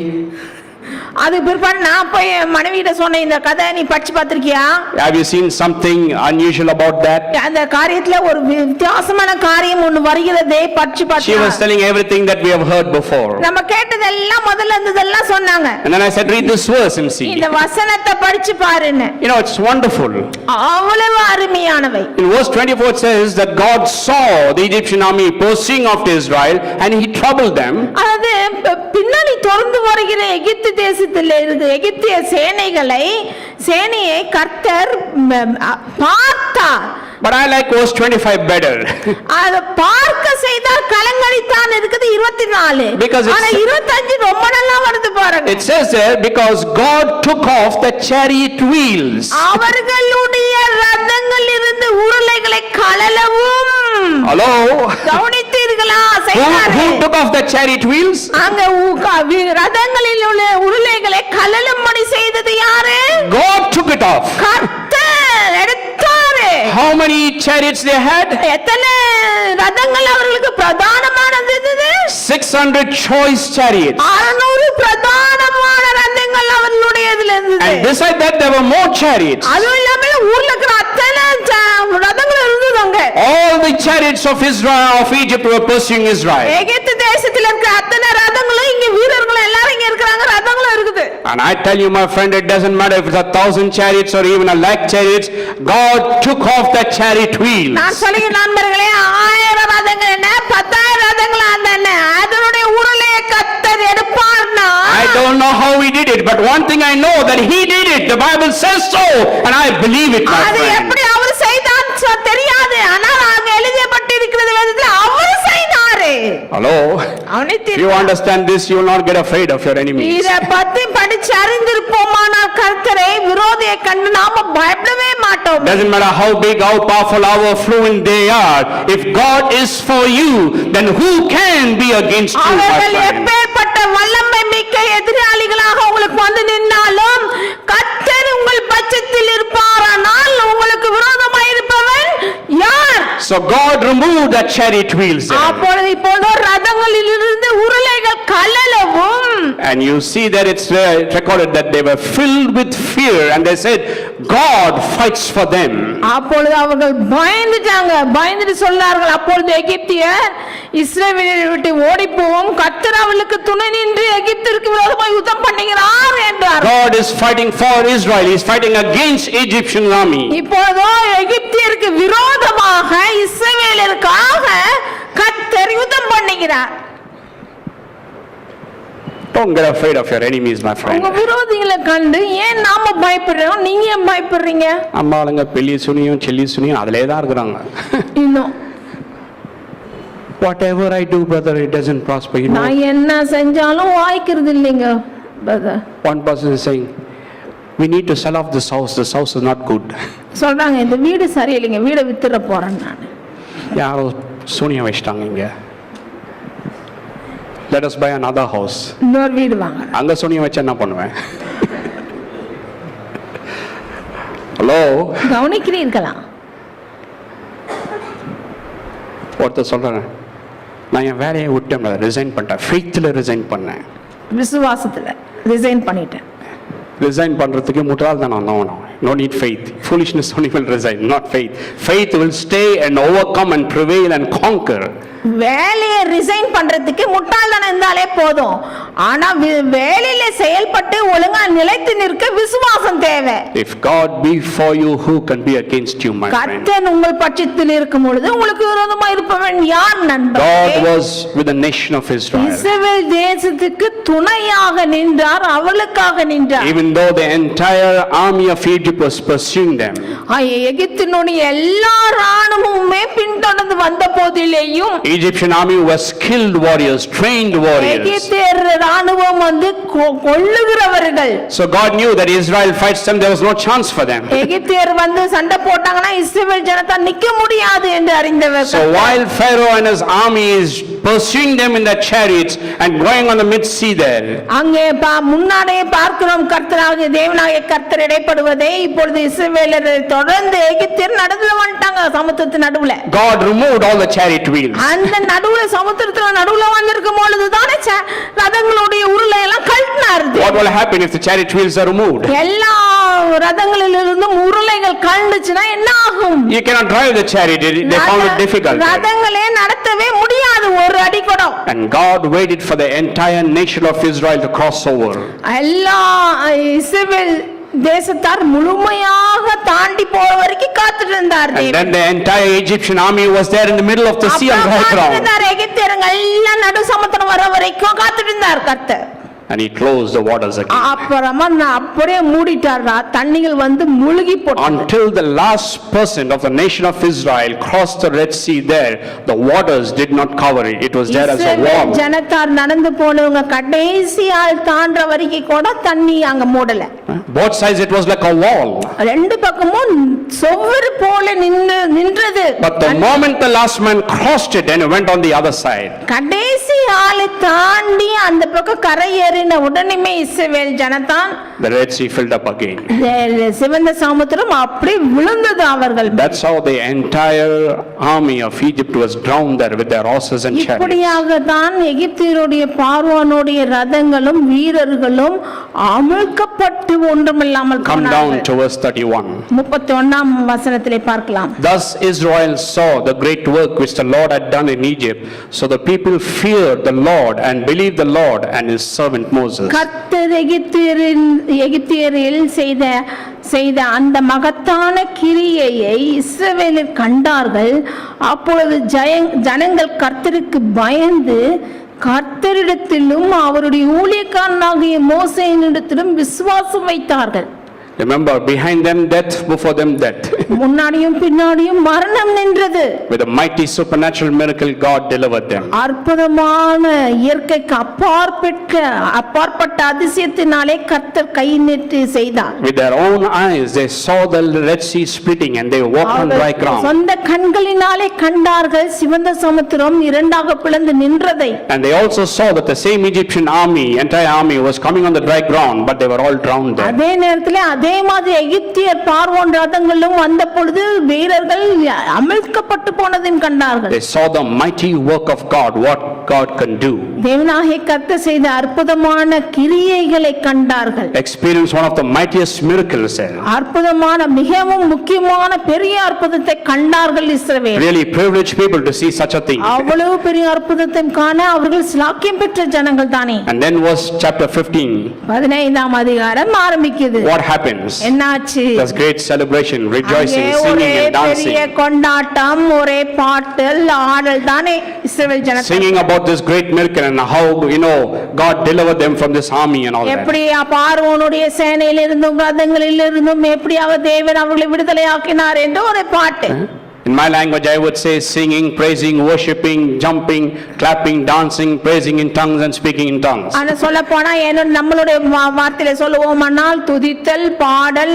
அது பிற்பாடு நான் போய் மனைவியிட்ட சொன்னேன், இந்த கதை நீ படிச்சு பார்த்திருக்கியா? Have you seen something unusual about that? அந்த காரியத்துல ஒரு வித்தியாசமான காரியம் ஒன்னு வருகிறதே படிச்சு பார்த்தா. She was telling everything that we have heard before. நம்ம கேட்டதெல்லாம் முதல்ல இருந்ததெல்லாம் சொன்னாங்க. And then I said, read this verse and see. இந்த வசனத்தை படிச்சு பாருன்னு. You know, it's wonderful. அவ்வளவு அருமையானவை. In verse 24 it says that God saw the Egyptian army pursuing after Israel and he troubled them. அது பின்னாடி தொடர்ந்து வருகிற எகிப்து தேசத்தில் இருந்து எகிப்திய சேனையை கர்த்தர் பார்த்தார். But I like verse 25 better. அத பார்க்க செய்தார் கலங்கடித்தான் இருக்குது 24. ஆனா 25 ரொம்ப நல்லா வருது பாருங்க. It says there because God took off the chariot wheels. அவர்களுடைய ரதங்களில் இருந்து உருளைகளை கழலவும். Hello? கவனித்தீர்களா? Who took off the chariot wheels? அங்க ரதங்களில் உள்ள உருளைகளை கழலும்படி செய்தது யாரு? God took it off. கர்த்தர் எடுத்தாரு. How many chariots they had? எத்தனை ரதங்கள் அவர்களுக்கு பிரதானமானது? 600 choice chariots. 600 பிரதானமான ரதங்கள் அவர்களுடையதுல இருந்தது. And beside that there were more chariots. அதுவும் இல்லாம ஊர்ல இருக்கிற அத்தனை ரதங்கள் இருந்ததுங்க. All the chariots of Israel of Egypt were pursuing Israel. எகிப்து தேசத்துல இருக்கிற அத்தனை ரதங்களும் இங்க வீரர்கள் எல்லாரும் இங்க இருக்காங்க, ரதங்களும் இருக்குது. And I tell you my friend, it doesn't matter if it's 1,000 chariots or even 1,00,000 chariots, God took off the chariot wheels. நான் சொல்லுகிறேன் நண்பர்களே, 1000 ரதங்கள் என்ன 10,000 ரதங்கள் என்ன அதனுடைய உருளையை கர்த்தர் எடுப்பார்னா. I don't know how he did it, but one thing I know that he did it. The Bible says so and I believe it, my friend. அது எப்படி அவர் செய்தார் தெரியாது, ஆனால் அங்க எழுதப்பட்டிருக்கிறது வேதத்துல அவர் செய்தாரே. Hello? You understand this, you will not get afraid of your enemies. இத பத்தி படிச்சு அறிந்திருப்போமானால் கர்த்தரை விரோதியை கண்டு நாம பயப்படவே மாட்டோம். Doesn't matter how big, how powerful, how affluent they are. If God is for you, then who can be against you, my அவர்கள் friend? எப்பேற்பட்ட வல்லமை மிக்க எதிராளிகளாக உங்களுக்கு வந்து நின்னாலும் கர்த்தர் உங்கள் பட்சத்தில் இருப்பாரானால் உங்களுக்கு விரோதமாய் இருப்பவன் யார்? So God removed the chariot wheels there. அப்பொழுது இப்போது ரதங்களிலிருந்து உருளைகள் கழலவும். And you see that it's recorded that they were filled with fear and they said God fights for them. அப்பொழுது அவர்கள் பயந்துட்டு சொன்னார்கள், அப்பொழுது எகிப்தியர் இஸ்ரவேலை விட்டு ஓடி போவோம், கர்த்தர் அவர்களுக்கு துணை நின்று எகிப்திற்கு விரோதமாய் யுத்தம் பண்ணுகிறார் என்றார். God is fighting for Israel. He is fighting against Egyptian army. இப்போது எகிப்தியருக்கு விரோதமாக இஸ்ரவேலருக்காக கர்த்தர் யுத்தம் பண்ணுகிறார். Don't get afraid of your enemies, my friend. உங்க விரோதிகளை கண்டு ஏன் நாம பயப்படுறோம்? நீங்க ஏன் பயப்படுறீங்க? அம்மாளுங்க பெல்லி சுனியும் செல்லி சுனியும் அதிலே தான் இருக்கிறாங்க. இன்னும் Whatever I do, brother, it doesn't prosper, you know. நான் என்ன செஞ்சாலும் வாய்க்கிறது இல்லைங்க brother. One person is saying, we need to sell off this house. This house is not good. சொல்றாங்க, இந்த வீடு சரியில்லைங்க, வீடை வித்துற போறேன் நான். யாரோ சூனியம் வச்சிட்டாங்க இங்க. Let us buy another house. இன்னொரு வீடு வாங்க. அங்க சூனியம் வச்சு என்ன பண்ணுவேன்? ஹலோ, கவனிக்கிறீர்களா? ஒருத்தர் சொல்றேன், நான் என் வேலையை விட்டேன், ரிசைன் பண்ணிட்டேன், ஃபெய்த்தில் ரிசைன் பண்ணேன். விசுவாசத்துல ரிசைன் பண்ணிட்டேன். ரிசைன் பண்றதுக்கு முட்டாள்தனம். No need faith. Foolishness only will resign, not faith. Faith will stay and overcome and prevail and conquer. வேலையை ரிசைன் பண்றதுக்கு முட்டாள்தனம் இருந்தாலே போதும். ஆனா வேலையில செயல்பட்டு ஒழுங்கா நிலைத்து நிற்க விசுவாசம் தேவை. If God be for you, who can be against you, my friend? கர்த்தர் உங்கள் பட்சத்தில் இருக்கும் பொழுது உங்களுக்கு விரோதமா இருப்பவன் யார் நண்பரே? God was with the nation of Israel. இஸ்ரவேல் தேசத்துக்கு துணையாக நின்றார், அவளுக்காக நின்றார். Even though the entire army of Egypt was pursuing them. எகிப்தினுடைய எல்லா ராணுவமுமே பின்தொடர்ந்து வந்த போதிலேயும் Egyptian army was skilled warriors, trained warriors. எகிப்தியர் ராணுவம் வந்து கொல்லுகிறவர்கள். So God knew that Israel fights them, there was no chance for them. எகிப்தியர் வந்து சண்டை போட்டாங்கன்னா இஸ்ரவேல் ஜனதா நிக்க முடியாது என்று அறிந்தவர். So while Pharaoh and his army is pursuing them in their chariots and going on the mid sea there. அங்கே முன்னாடியே பார்க்கிறோம் கர்த்தராகிய தேவனாகிய கர்த்தர் இடைப்படுவதை. இப்பொழுது இஸ்ரவேலரை தொடர்ந்து எகிப்தியர் நடுவுல வந்துட்டாங்க, சமுத்திரத்து நடுவுல. God removed all the chariot wheels. அந்த நடுவுல சமுத்திரத்துல நடுவுல வந்திருக்கும் பொழுது தானே ரதங்களுடைய உருளை எல்லாம் கழட்டினாரு. What will happen if the chariot wheels are removed? எல்லா ரதங்களிலிருந்தும் உருளைகள் கழண்டுச்சுனா என்ன ஆகும்? You cannot drive the chariot. They found it difficult. ரதங்களே நடத்தவே முடியாது ஒரு அடி கூட. And God waited for the entire nation of Israel to cross over. எல்லா இஸ்ரவேல் தேசத்தார் முழுமையாக தாண்டி போற வரைக்கும் காத்துட்டு இருந்தார். And then the entire Egyptian army was there in the middle of the sea on dry ground. எகிப்தியர்கள் எல்லாம் நடு சமுத்திரம் வர வரைக்கும் காத்துட்டு இருந்தார் கர்த்தர். And he closed the waters again. அப்புறமா அப்படியே மூடிட்டார், தண்ணிகள் வந்து முழுகி போச்சு. Until the last person of the nation of Israel crossed the Red Sea there, the waters did not cover it. It was there as a wall. ஜனத்தார் நடந்து போனவங்க கடைசி ஆள் தாண்ட வரைக்கும் கூட தண்ணி அங்க மூடல. Both sides it was like a wall. ரெண்டு பக்கமும் சுவர் போல நின்றது. But the moment the last man crossed it and went on the other side. கடைசி ஆளை தாண்டி அந்த பக்கம் கரையேறின உடனே இஸ்ரவேல் ஜனதான் the Red Sea filled up again. சிவந்த சமுத்திரம் அப்படியே விழுந்தது அவர்கள். That's how the entire army of Egypt was drowned there with their horses and chariots. இப்படியாக தான் எகிப்தியருடைய பார்வோனுடைய ரதங்களும் வீரர்களும் அமிழ்க்கப்பட்டு ஒன்றுமில்லாமல் Come down to verse 31. 31ஆம் வசனத்திலே பார்க்கலாம். Thus Israel saw the great work which the Lord had done in Egypt, so the people feared the Lord and believed the Lord and his servant Moses. கர்த்தர் எகிப்தியரில் செய்த அந்த மகத்தான கிரியையை இஸ்ரவேலர் கண்டார்கள். அப்பொழுது ஜனங்கள் கர்த்தருக்கு பயந்து கர்த்தரிடத்திலும் அவருடைய ஊழியக்காரனாகிய மோசேயினிடத்திலும் விசுவாசம் வைத்தார்கள். Remember, behind them death, before them death. முன்னாடியும் பின்னாடியும் மரணம் நின்றது. With a mighty supernatural miracle God delivered them. அற்புதமான இயற்கைக்கு அப்பாற்பட்ட அதிசயத்தினாலே கர்த்தர் கை நீட்டி செய்தார். With their own eyes they saw the Red Sea splitting and they walked on dry ground. சொந்த கண்களினாலே கண்டார்கள் சிவந்த சமுத்திரம் இரண்டாக பிளந்து நின்றதை. And they also saw that the same Egyptian army, entire army was coming on the dry ground, but they were all drowned there. அதே நேரத்தில் அதே மாதிரி எகிப்தியர் பார்வோன் ரதங்களும் வந்த பொழுது வீரர்கள் அமிழ்க்கப்பட்டு போனதையும் கண்டார்கள். They saw the mighty work of God, what God can do. தேவனாகிய கர்த்தர் செய்த அற்புதமான கிரியைகளை கண்டார்கள். Experienced one of the mightiest miracles there. அற்புதமான மிகவும் முக்கியமான பெரிய அற்புதத்தை கண்டார்கள் இஸ்ரவேல். Really privileged people to see such a thing. அவ்வளவு பெரிய அற்புதத்தை காண அவர்கள் ஸ்லாக்கியம் பெற்ற ஜனங்கள் தானே. And then verse chapter 15. 15ஆம் அதிகாரம் ஆரம்பிக்குது. What happens? என்னாச்சு? There's great celebration, rejoicing, singing and dancing. பெரிய கொண்டாட்டம், ஒரே பாட்டல் ஆடல் தானே இஸ்ரவேல் ஜனங்கள். Singing about this great miracle and how God delivered them from this army and all that. எப்படி பார்வோனுடைய சேனையிலிருந்தும் ரதங்களிலிருந்தும் எப்படியாக தேவன் அவர்களை விடுதலையாக்கினார் என்ற ஒரு பாட்டு. In my language I would say singing, praising, worshiping, jumping, clapping, dancing, praising in tongues and speaking in tongues. ஆனா சொல்ல போனா நம்மளுடைய வார்த்தையில சொல்லுவோமானால் துதித்தல், பாடல்,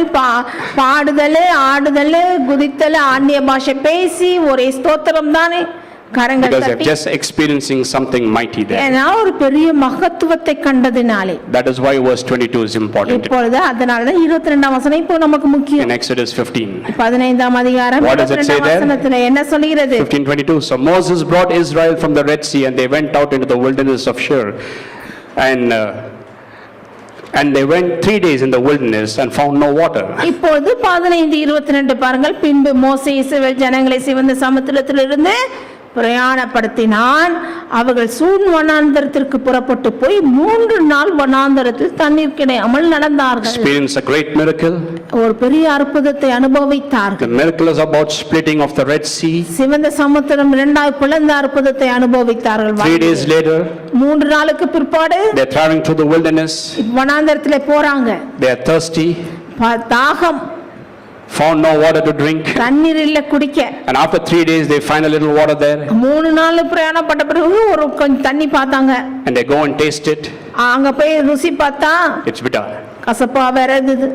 பாடுதல், ஆடுதல், குதித்தல், அந்நிய பாஷை பேசி ஒரே ஸ்தோத்திரம் தானே. Because they are just experiencing something mighty there. ஏன்னா ஒரு பெரிய மகத்துவத்தை கண்டதினாலே. That is why verse 22 is important. இப்பொழுது அதனால தான் 22ஆம் வசனம் இப்போ நமக்கு முக்கியம். In Exodus 15. 15ஆம் அதிகாரம் 22ஆம் வசனத்திலே என்ன சொல்கிறது? 15:22. So Moses brought Israel from the Red Sea and they went out into the wilderness of Shur. and they went 3 days in the wilderness and found no water. இப்பொழுது 15:22 பாருங்கள். பின்பு மோசே இஸ்ரவேல் ஜனங்களை சிவந்த சமுத்திரத்திலிருந்து பிரயாணப்படுத்தினான். அவர்கள் சூன் வனாந்தரத்திற்கு புறப்பட்டு போய் 3 நாள் வனாந்தரத்தில் தண்ணீர் கிடையாமல் நடந்தார்கள். Experience a great miracle. ஒரு பெரிய அற்புதத்தை அனுபவித்தார்கள். The miracle is about splitting of the Red Sea. சிவந்த சமுத்திரம் இரண்டாய் பிளந்த அற்புதத்தை அனுபவித்தார்கள். 3 days later, 3 நாளுக்கு பிற்பாடு they are traveling through the wilderness. வனாந்தரத்திலே போறாங்க. They are thirsty. தாகம். Found no water to drink. தண்ணீர் இல்ல குடிக்க. And after 3 days they find a little water there. 3 நாள் பிரயாணப்பட்ட பிறகு ஒரு கொஞ்சம் தண்ணி பார்த்தாங்க. And they go and taste it. அங்க போய் ருசி பார்த்தா it's bitter. கசப்பா வேற இருந்தது.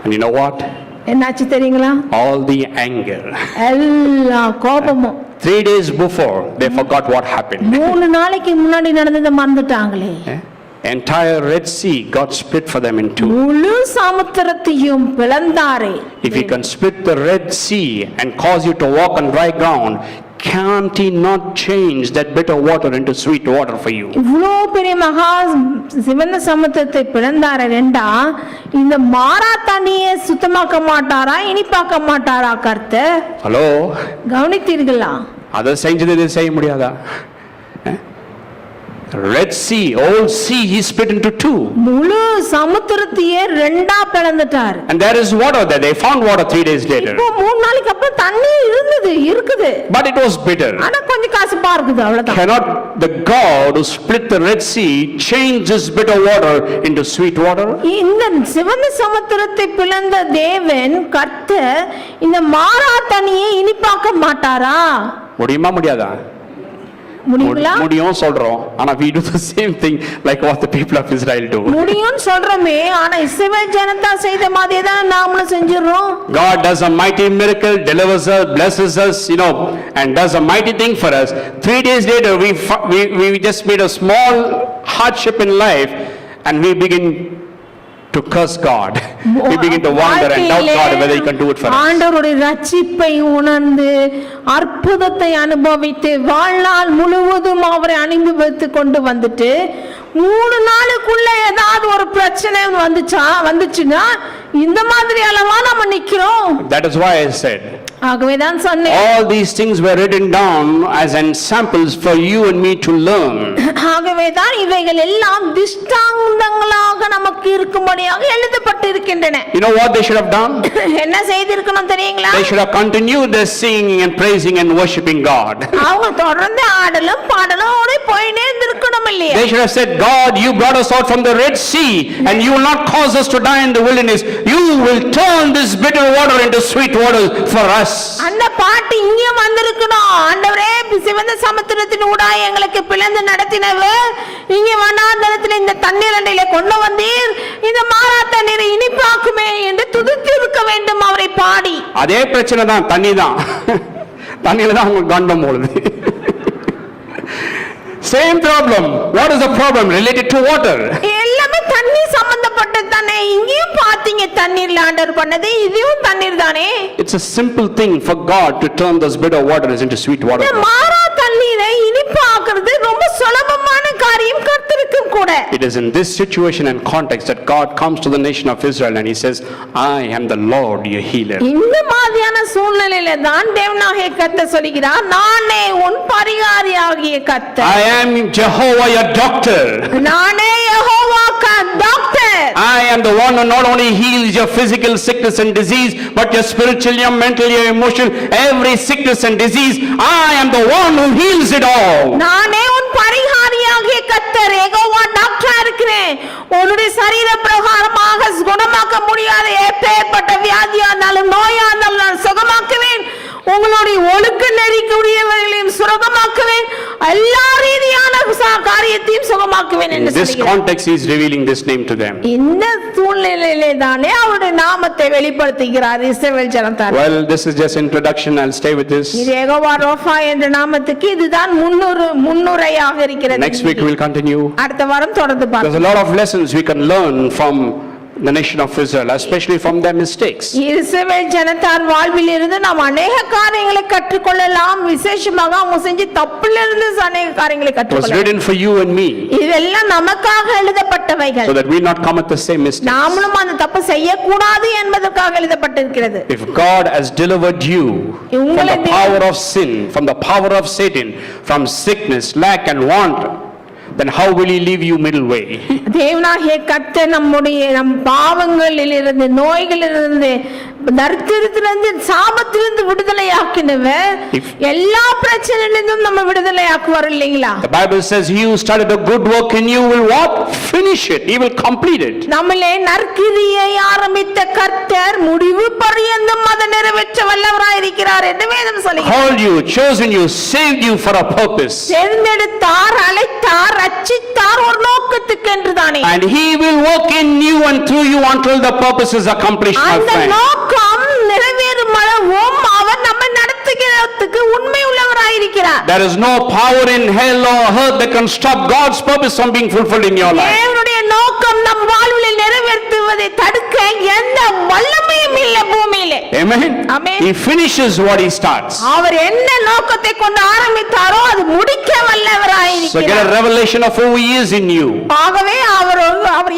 And you know what? என்னாச்சு தெரியுங்களா? All the anger. எல்லா கோபமும். 3 days before they forgot what happened. 3 நாளைக்கு முன்னாடி நடந்ததை மறந்துட்டாங்களே. Entire Red Sea got split for them in two. முழு சமுத்திரத்தையும் பிளந்தாரே. If he can split the Red Sea and cause you to walk on dry ground, can't he not change that bitter water into sweet water for you? இவ்வளோ பெரிய மகா சிவந்த சமுத்திரத்தை பிளந்தாரே ரெண்டா, இந்த மாறா தண்ணியை சுத்தமாக்க மாட்டாரா, இனிப்பாக்க மாட்டாரா கர்த்தர்? ஹலோ, கவனித்தீர்களா? அதை செஞ்சது இதை செய்ய முடியாதா? Red Sea, old sea, he split into two. முழு சமுத்திரத்தையே ரெண்டா பிளந்துட்டார். And there is water there. They found water 3 days later. இப்போ 3 நாளைக்கு அப்புறம் தண்ணி இருக்குது. But it was bitter. ஆனா கொஞ்சம் கசப்பா இருக்குது அவ்வளவுதான். Cannot the God who split the Red Sea change this bitter water into sweet water? இந்த சிவந்த சமுத்திரத்தை பிளந்த தேவன் கர்த்தர் இந்த மாறா தண்ணியை இனிப்பாக்க மாட்டாரா? முடியுமா முடியாதா? முடியும் சொல்றோம், ஆனா we do the same thing like what the people of Israel do. முடியும் சொல்றோமே, ஆனா இஸ்ரவேல் ஜனதா செய்த மாதிரியே தான் நாமளும் செஞ்சிரோம். God does a mighty miracle, delivers us, blesses us, and does a mighty thing for us. 3 days later we just made a small hardship in life and we begin to curse God. We begin to wonder and doubt God whether he can do it for us. ஆண்டவருடைய ரட்சிப்பை உணர்ந்து அற்புதத்தை அனுபவித்து வாழ்நாள் முழுவதும் அவரை அனுபவித்துக் கொண்டு வந்துட்டு 3 நாளுக்குள்ள ஏதாவது ஒரு பிரச்சனை வந்துச்சுன்னா இந்த மாதிரி அளவா நம்ம நிக்கிறோம். That is why I said, ஆகவே தான் சொன்னேன், all these things were written down as samples for you and me to learn. ஆகவே தான் இவைகள் எல்லாம் திஷ்டாந்தங்களாக நமக்கு இருக்கும்படியாக எழுதப்பட்டிருக்கின்றன. You know what they should have done? என்ன செய்திருக்கணும் தெரியுங்களா? They should have continued their singing and praising and worshiping God. அவங்க தொடர்ந்து ஆடலும் பாடலோட போயினே இருக்கணும் இல்லையா? They should have said, God, you brought us out from the Red Sea and you will not cause us to die in the wilderness. You will turn this bitter water into sweet water for us. அந்த பாட்டு இங்கே வந்திருக்கணும். ஆண்டவரே, சிவந்த சமுத்திரத்தின் ஊடாக எங்களுக்கு பிளந்து நடத்தினவர் இங்கே வனாந்தரத்தில் இந்த தண்ணீர் அண்டையிலே கொண்டு வந்தீர், இந்த மாறா தண்ணீரை இனிப்பாக்குமே என்று துதித்து இருக்க வேண்டும் அவரை பாடி. அதே பிரச்சனை தான், தண்ணி தான், தண்ணியில தான் உங்களுக்கு கண்டம் போடுது. Same problem. What is the problem related to water? எல்லாமே தண்ணீர் சம்பந்தப்பட்டது தானே. இங்கேயும் பாத்தீங்க தண்ணீர்ல ஆண்டவர் பண்ணது, இதுவும் தண்ணீர் தானே. It's a simple thing for God to turn those bitter waters into sweet water. மாறா தண்ணீரை இனிப்பாக்குறது ரொம்ப சுலபமான காரியம் கர்த்தருக்கும் கூட. It is in this situation and context that God comes to the nation of Israel and he says, I am the Lord your healer. இந்த மாதிரியான சூழ்நிலையில தான் தேவனாகிய கர்த்தர் சொல்கிறார், நானே உன் பரிகாரியாகிய கர்த்தர். I am Jehovah your doctor. நானே Jehovah doctor. I am the one who not only heals your physical sickness and disease but your spiritual, your mental, your emotional, every sickness and disease. I am the one who heals it all. நானே உன் பரிகாரியாகிய கர்த்தர், யெகோவா டாக்டரா இருக்கிறேன். உன்னுடைய சரீர பிரகாரமாக குணமாக்க முடியாத எப்பேற்பட்ட வியாதியா இருந்தாலும் நோயா இருந்தாலும் நான் சுகமாக்குவேன். உங்களுடைய ஒழுக்க நெறிக்குரியவர்களையும் சுகமாக்குவேன். எல்லா ரீதியான காரியத்தையும் சுகமாக்குவேன் என்று சொல்கிறார். In this context he is revealing this name to them. இந்த சூழ்நிலையிலே தானே அவருடைய நாமத்தை வெளிப்படுத்துகிறார் இஸ்ரவேல் ஜனத்தார். Well, this is just introduction. I'll stay with this. Jehovah ரோஃபா என்ற நாமத்துக்கு இதுதான் முன்னுரையாக இருக்கிறது. Next week we'll continue. அடுத்த வாரம் தொடர்ந்து பார்ப்போம். There's a lot of lessons we can learn from the nation of Israel, especially from their mistakes. இஸ்ரவேல் ஜனத்தார் வாழ்வில் இருந்து நாம் அநேக காரியங்களை கற்றுக்கொள்ளலாம். விசேஷமாக அவங்க செஞ்ச தப்புல இருந்து அநேக காரியங்களை It was கற்றுக்கொள்ளலாம். written for you and me, இதெல்லாம் நமக்காக எழுதப்பட்டவைகள். so that we not commit the same mistakes. நாமளும் அந்த தப்பு செய்யக்கூடாது என்பதற்காக எழுதப்பட்டிருக்கிறது. If God has delivered you from the power of sin, from the power of Satan, from sickness, lack and want, then how will he leave you middle way? தேவனாகிய கர்த்தர் நம் பாவங்களில் இருந்து, நோய்களிலிருந்து, தரித்திரத்திலிருந்து, சாபத்திலிருந்து விடுதலையாக்கினவர் எல்லா பிரச்சனையிலிருந்தும் நம்ம விடுதலையாக்குவார் இல்லைங்களா? The Bible says he who started a good work in you will what? Finish it. He will complete it. நம்மளே நற்கிரியை ஆரம்பித்த கர்த்தர் முடிவு பரியந்தம் அதை நிறைவேற்ற வல்லவராய் இருக்கிறார் என்று வேதம் சொல்லுகிறது. Called you, chosen you, saved you for a purpose. தேர்ந்தெடுத்தார், அழைத்தார், ரட்சித்தார் ஒரு நோக்கத்துக்கு என்றுதானே. And he will work in you and through you until the purpose is accomplished, my அந்த friend. நோக்கம் நிறைவேறும் அளவும் அவர் நம்மை நடத்துகிறதுக்கு உண்மை உள்ளவராய் இருக்கிறார். There is no power in hell or earth that can stop God's purpose from being fulfilled in your life. தேவனுடைய நோக்கம் நம் வாழ்வில் நிறைவேற்றுவதை தடுக்க எந்த வல்லமையும் இல்லை பூமியிலே. Amen. Amen. He finishes what he starts. அவர் என்ன நோக்கத்தை கொண்டு ஆரம்பித்தாரோ அது முடிக்க வல்லவராய் So get a இருக்கிறார். revelation of who he is in you. ஆகவே அவர்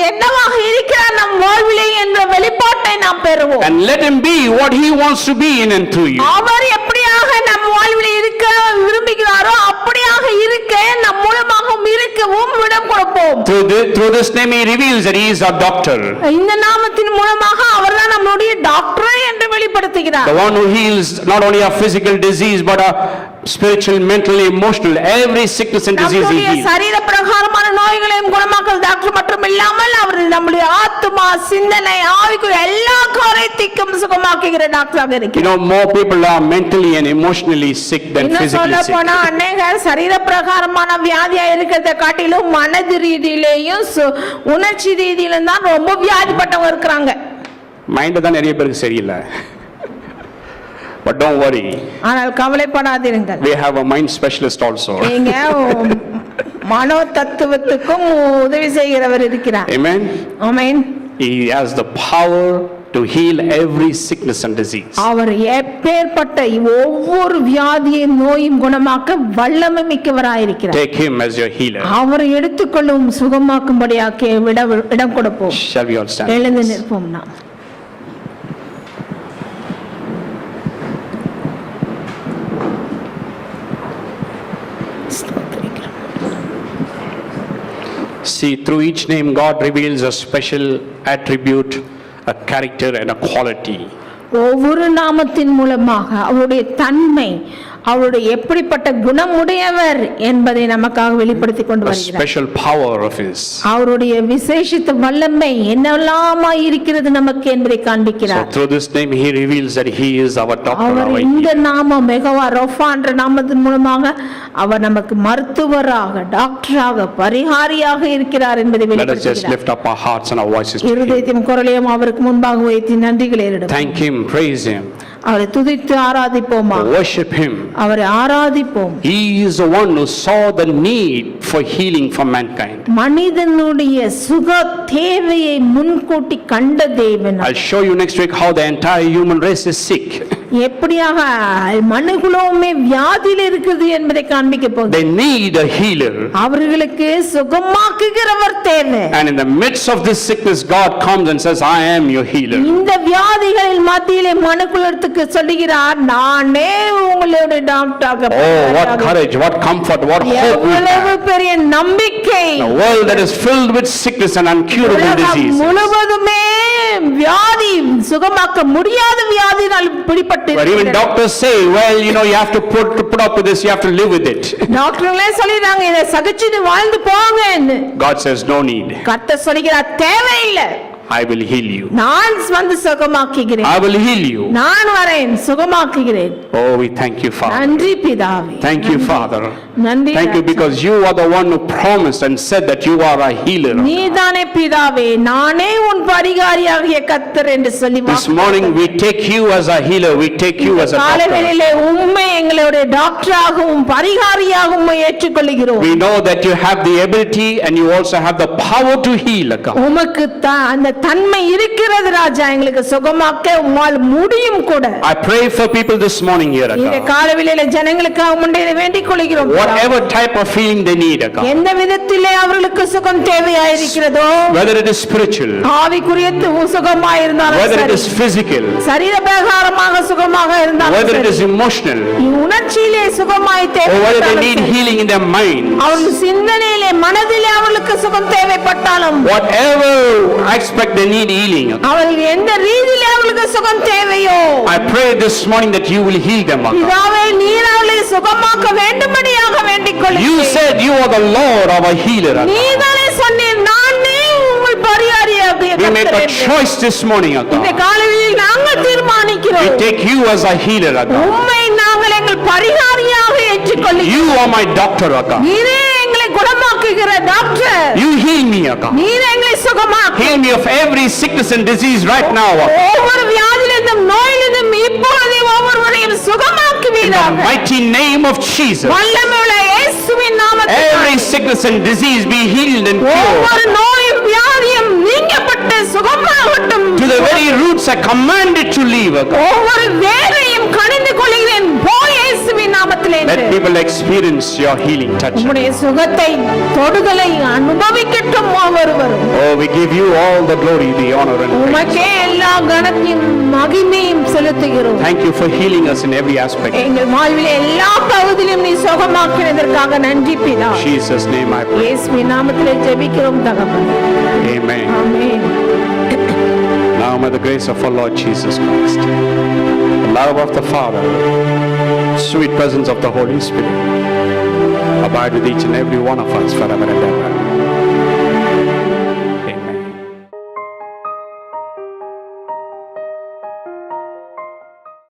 என்னவாக இருக்கிறார் நம் வாழ்விலே என்ற வெளிப்பாட்டை நாம் பெறுவோம். And let him be what he wants to be in and through you. அவர் எப்படியாக நம் வாழ்விலே இருக்க விரும்புகிறாரோ அப்படியாக இருக்க நம் மூலமாகவும் இருக்கவும் இடம் கொடுப்போம். Through this name he reveals that he is our doctor. இந்த நாமத்தின் மூலமாக அவர்தான் நம்மளுடைய டாக்டர் என்று வெளிப்படுத்துகிறார். The one who heals not only our physical disease but our spiritual, mental, emotional, every sickness and disease he நம்முடைய heals. சரீர பிரகாரமான நோய்களையும் குணமாக்குற டாக்டர் மட்டும் இல்லாமல் அவர் நம்முடைய ஆத்துமா, சிந்தனை, ஆவிக்குரிய எல்லா காரியத்தையும் சுகமாக்குகிற டாக்டராக இருக்கிறார். You know, more people are mentally and emotionally sick than இன்னும் physically சொல்ல sick. போனா அநேகர் சரீர பிரகாரமான வியாதியா இருக்கிறத காட்டிலும் மனது ரீதியிலேயும் உணர்ச்சி ரீதியிலும் தான் ரொம்ப வியாதிப்பட்டவங்க இருக்கிறாங்க. மைண்ட் தான் நிறைய பேருக்கு சரியில்லை. But don't worry. ஆனால் கவலைப்படாதீர்கள். We have a mind specialist also. நீங்க மனோ தத்துவத்துக்கும் உதவி செய்கிறவர் இருக்கிறார். Amen. Amen. He has the power to heal every sickness and disease. அவர் எப்பேற்பட்ட ஒவ்வொரு வியாதியும் நோயும் குணமாக்க வல்லமை மிக்கவராய் இருக்கிறார். Take him as your healer. அவரை எடுத்துக்கொள்ளும் சுகமாக்கும்படியாக்க இடம் கொடுப்போம். Shall we all stand? எழுந்து நிற்போம் நாம். See, through each name God reveals a special attribute, a character and a quality. ஒவ்வொரு நாமத்தின் மூலமாக அவருடைய தன்மை, அவருடைய எப்படிப்பட்ட குணமுடையவர் என்பதை நமக்காக வெளிப்படுத்தி கொண்டு வருகிறார். Special power of his. அவருடைய விசேஷித்த வல்லமை என்னெல்லாமாய் இருக்கிறது நமக்கு என்பதை காண்பிக்கிறார். So through this name he reveals that he is our doctor. அவர் இந்த நாமம் மெகவா ரோஃபா என்ற நாமத்தின் மூலமாக அவர் நமக்கு மருத்துவராக, டாக்டராக, பரிகாரியாக இருக்கிறார் என்பதை Let us just வெளிப்படுத்துகிறார். lift up our hearts and our voices to him. இருதயத்தையும் குரலையும் அவருக்கு முன்பாக வைத்து நன்றிகளை ஏறெடுப்போம். Thank him, praise him, அவரை துதித்து ஆராதிப்போமா, worship him. அவரை ஆராதிப்போம். He is the one who saw the need for healing for mankind. மனிதனுடைய சுக தேவையை முன்கூட்டி கண்ட தேவன். I'll show you next week how the entire human race is sick. எப்படியாக மனுகுலமே வியாதியில் இருக்குது என்பதை காண்பிக்க போகுது. They need a healer. அவர்களுக்கு சுகமாக்குகிறவர் தேவை. And in the midst of this sickness God comes and says, I am your healer. இந்த வியாதிகளின் மத்தியிலே மனுக்குலத்துக்கு சொல்லுகிறார், நானே உங்களுடைய டாக்டராக. Oh, what courage, what comfort, what hope we எவ்வளவு have. பெரிய நம்பிக்கை. A world that is filled with sickness and incurable diseases. முழுவதுமே வியாதி, சுகமாக்க முடியாத வியாதினால் பிடிபட்டு But even doctors say, well, you know, you have to put up with this, you have to live with it. டாக்டர்களே சொல்லிறாங்க, இதை சகிச்சுட்டு வாழ்ந்து போங்கன்னு. God says no need. கர்த்தர் சொல்கிறார், தேவையில்லை, I will heal you. நான் வந்து சுகமாக்குகிறேன். I will heal you. நான் வரேன், சுகமாக்குகிறேன். Oh, we thank you, Father. நன்றி பிதாவே. Thank you, Father. நன்றி. Thank you because you are the one who promised and said that you are a healer. நீதானே பிதாவே, நானே உன் பரிகாரியாகிய கர்த்தர் என்று சொல்லி This morning we take you as a healer, we take you as a doctor. காலையிலே உம்மை எங்களுடைய டாக்டராகவும் பரிகாரியாகவும் ஏற்றுக்கொள்கிறோம். We know that you have the ability and you also have the power to heal. உமக்கு அந்த அந்த தன்மை இருக்கிறது ராஜா, எங்களுக்கு சுகமாக்க உம்மால் முடியும் கூட. I pray for people this morning here, இந்த Akka. காலவேளையில ஜனங்களுக்காக முன்னிலை வேண்டிக் கொள்கிறோம். Whatever type of healing they need, Akka. எந்த விதத்திலே அவர்களுக்கு சுகம் தேவையாயிருக்கிறதோ, Whether it is spiritual, ஆவிக்குரிய சுகமாயிருந்தாலும் whether it சரி, is physical, சரீர பிரகாரமாக சுகமாக இருந்தாலும் whether it சரி, is emotional, உணர்ச்சியிலே சுகமாய் or whether they need தேவைப்பட்டாலும் healing in their mind, அவர்கள் சிந்தனையிலே மனதிலே அவர்களுக்கு சுகம் தேவைப்பட்டாலும், whatever aspect they need healing, Akka. அவர்கள் எந்த ரீதியிலே அவர்களுக்கு சுகம் தேவையோ, I pray this morning that you will heal them, Akka. பிதாவே நீர் அவர்களை சுகமாக்க வேண்டும்படியாக வேண்டிக் You கொள்கிறேன். said you are the Lord, our healer, Akka. நீதானே சொன்னீர், நானே உங்கள் பரிகாரியாக We make a இருக்கிறேன். choice this morning, இந்த Akka. காலவெளியில் நாங்கள் We தீர்மானிக்கிறோம், take you as a healer, Akka. உம்மை நாங்கள் எங்கள் பரிகாரியாக ஏற்றுக்கொள்கிறோம். You are my doctor, Akka. நீரே எங்களை குணமாக்குகிற doctor, You heal me, Akka. நீரே எங்களை சுகமாக்கு. Heal me of every sickness and disease right now, Akka. ஒவ்வொரு வியாதியிலிருந்தும் நோயிலிருந்தும் இப்பொழுதே ஒவ்வொருவரையும் In the சுகமாக்குவீராக. mighty name of Jesus. வல்லமையுள்ள இயேசுவின் நாமத்தில் Every sickness and disease be healed and cured. ஒவ்வொரு நோயும் வியாதியும் நீங்கப்பட்டு சுகமாகட்டும். To the very roots I command it to leave, Akka. ஒவ்வொரு வேரையும் கணிந்து கொள்கிறேன், போய் இயேசுவின் நாமத்திலே. Let people experience your healing touch. உம்முடைய சுகத்தை தொடுதலை அனுபவிக்கட்டும் ஒவ்வொருவரும். Oh, we give you all the glory, the honor and praise. உமக்கே எல்லா கனத்தையும் மகிமையும் செலுத்துகிறோம். Thank you for healing us in every aspect. எங்கள் வாழ்விலே எல்லா பகுதியிலும் நீ சுகமாக்கினதற்காக நன்றி பிதா. In Jesus' name I pray. இயேசுவின் நாமத்திலே ஜெபிக்கிறோம் தகப்பனே. Amen. Amen. Now may the grace of our Lord Jesus Christ, the love of the Father, sweet presence of the Holy Spirit abide with each and every one of us forever and ever.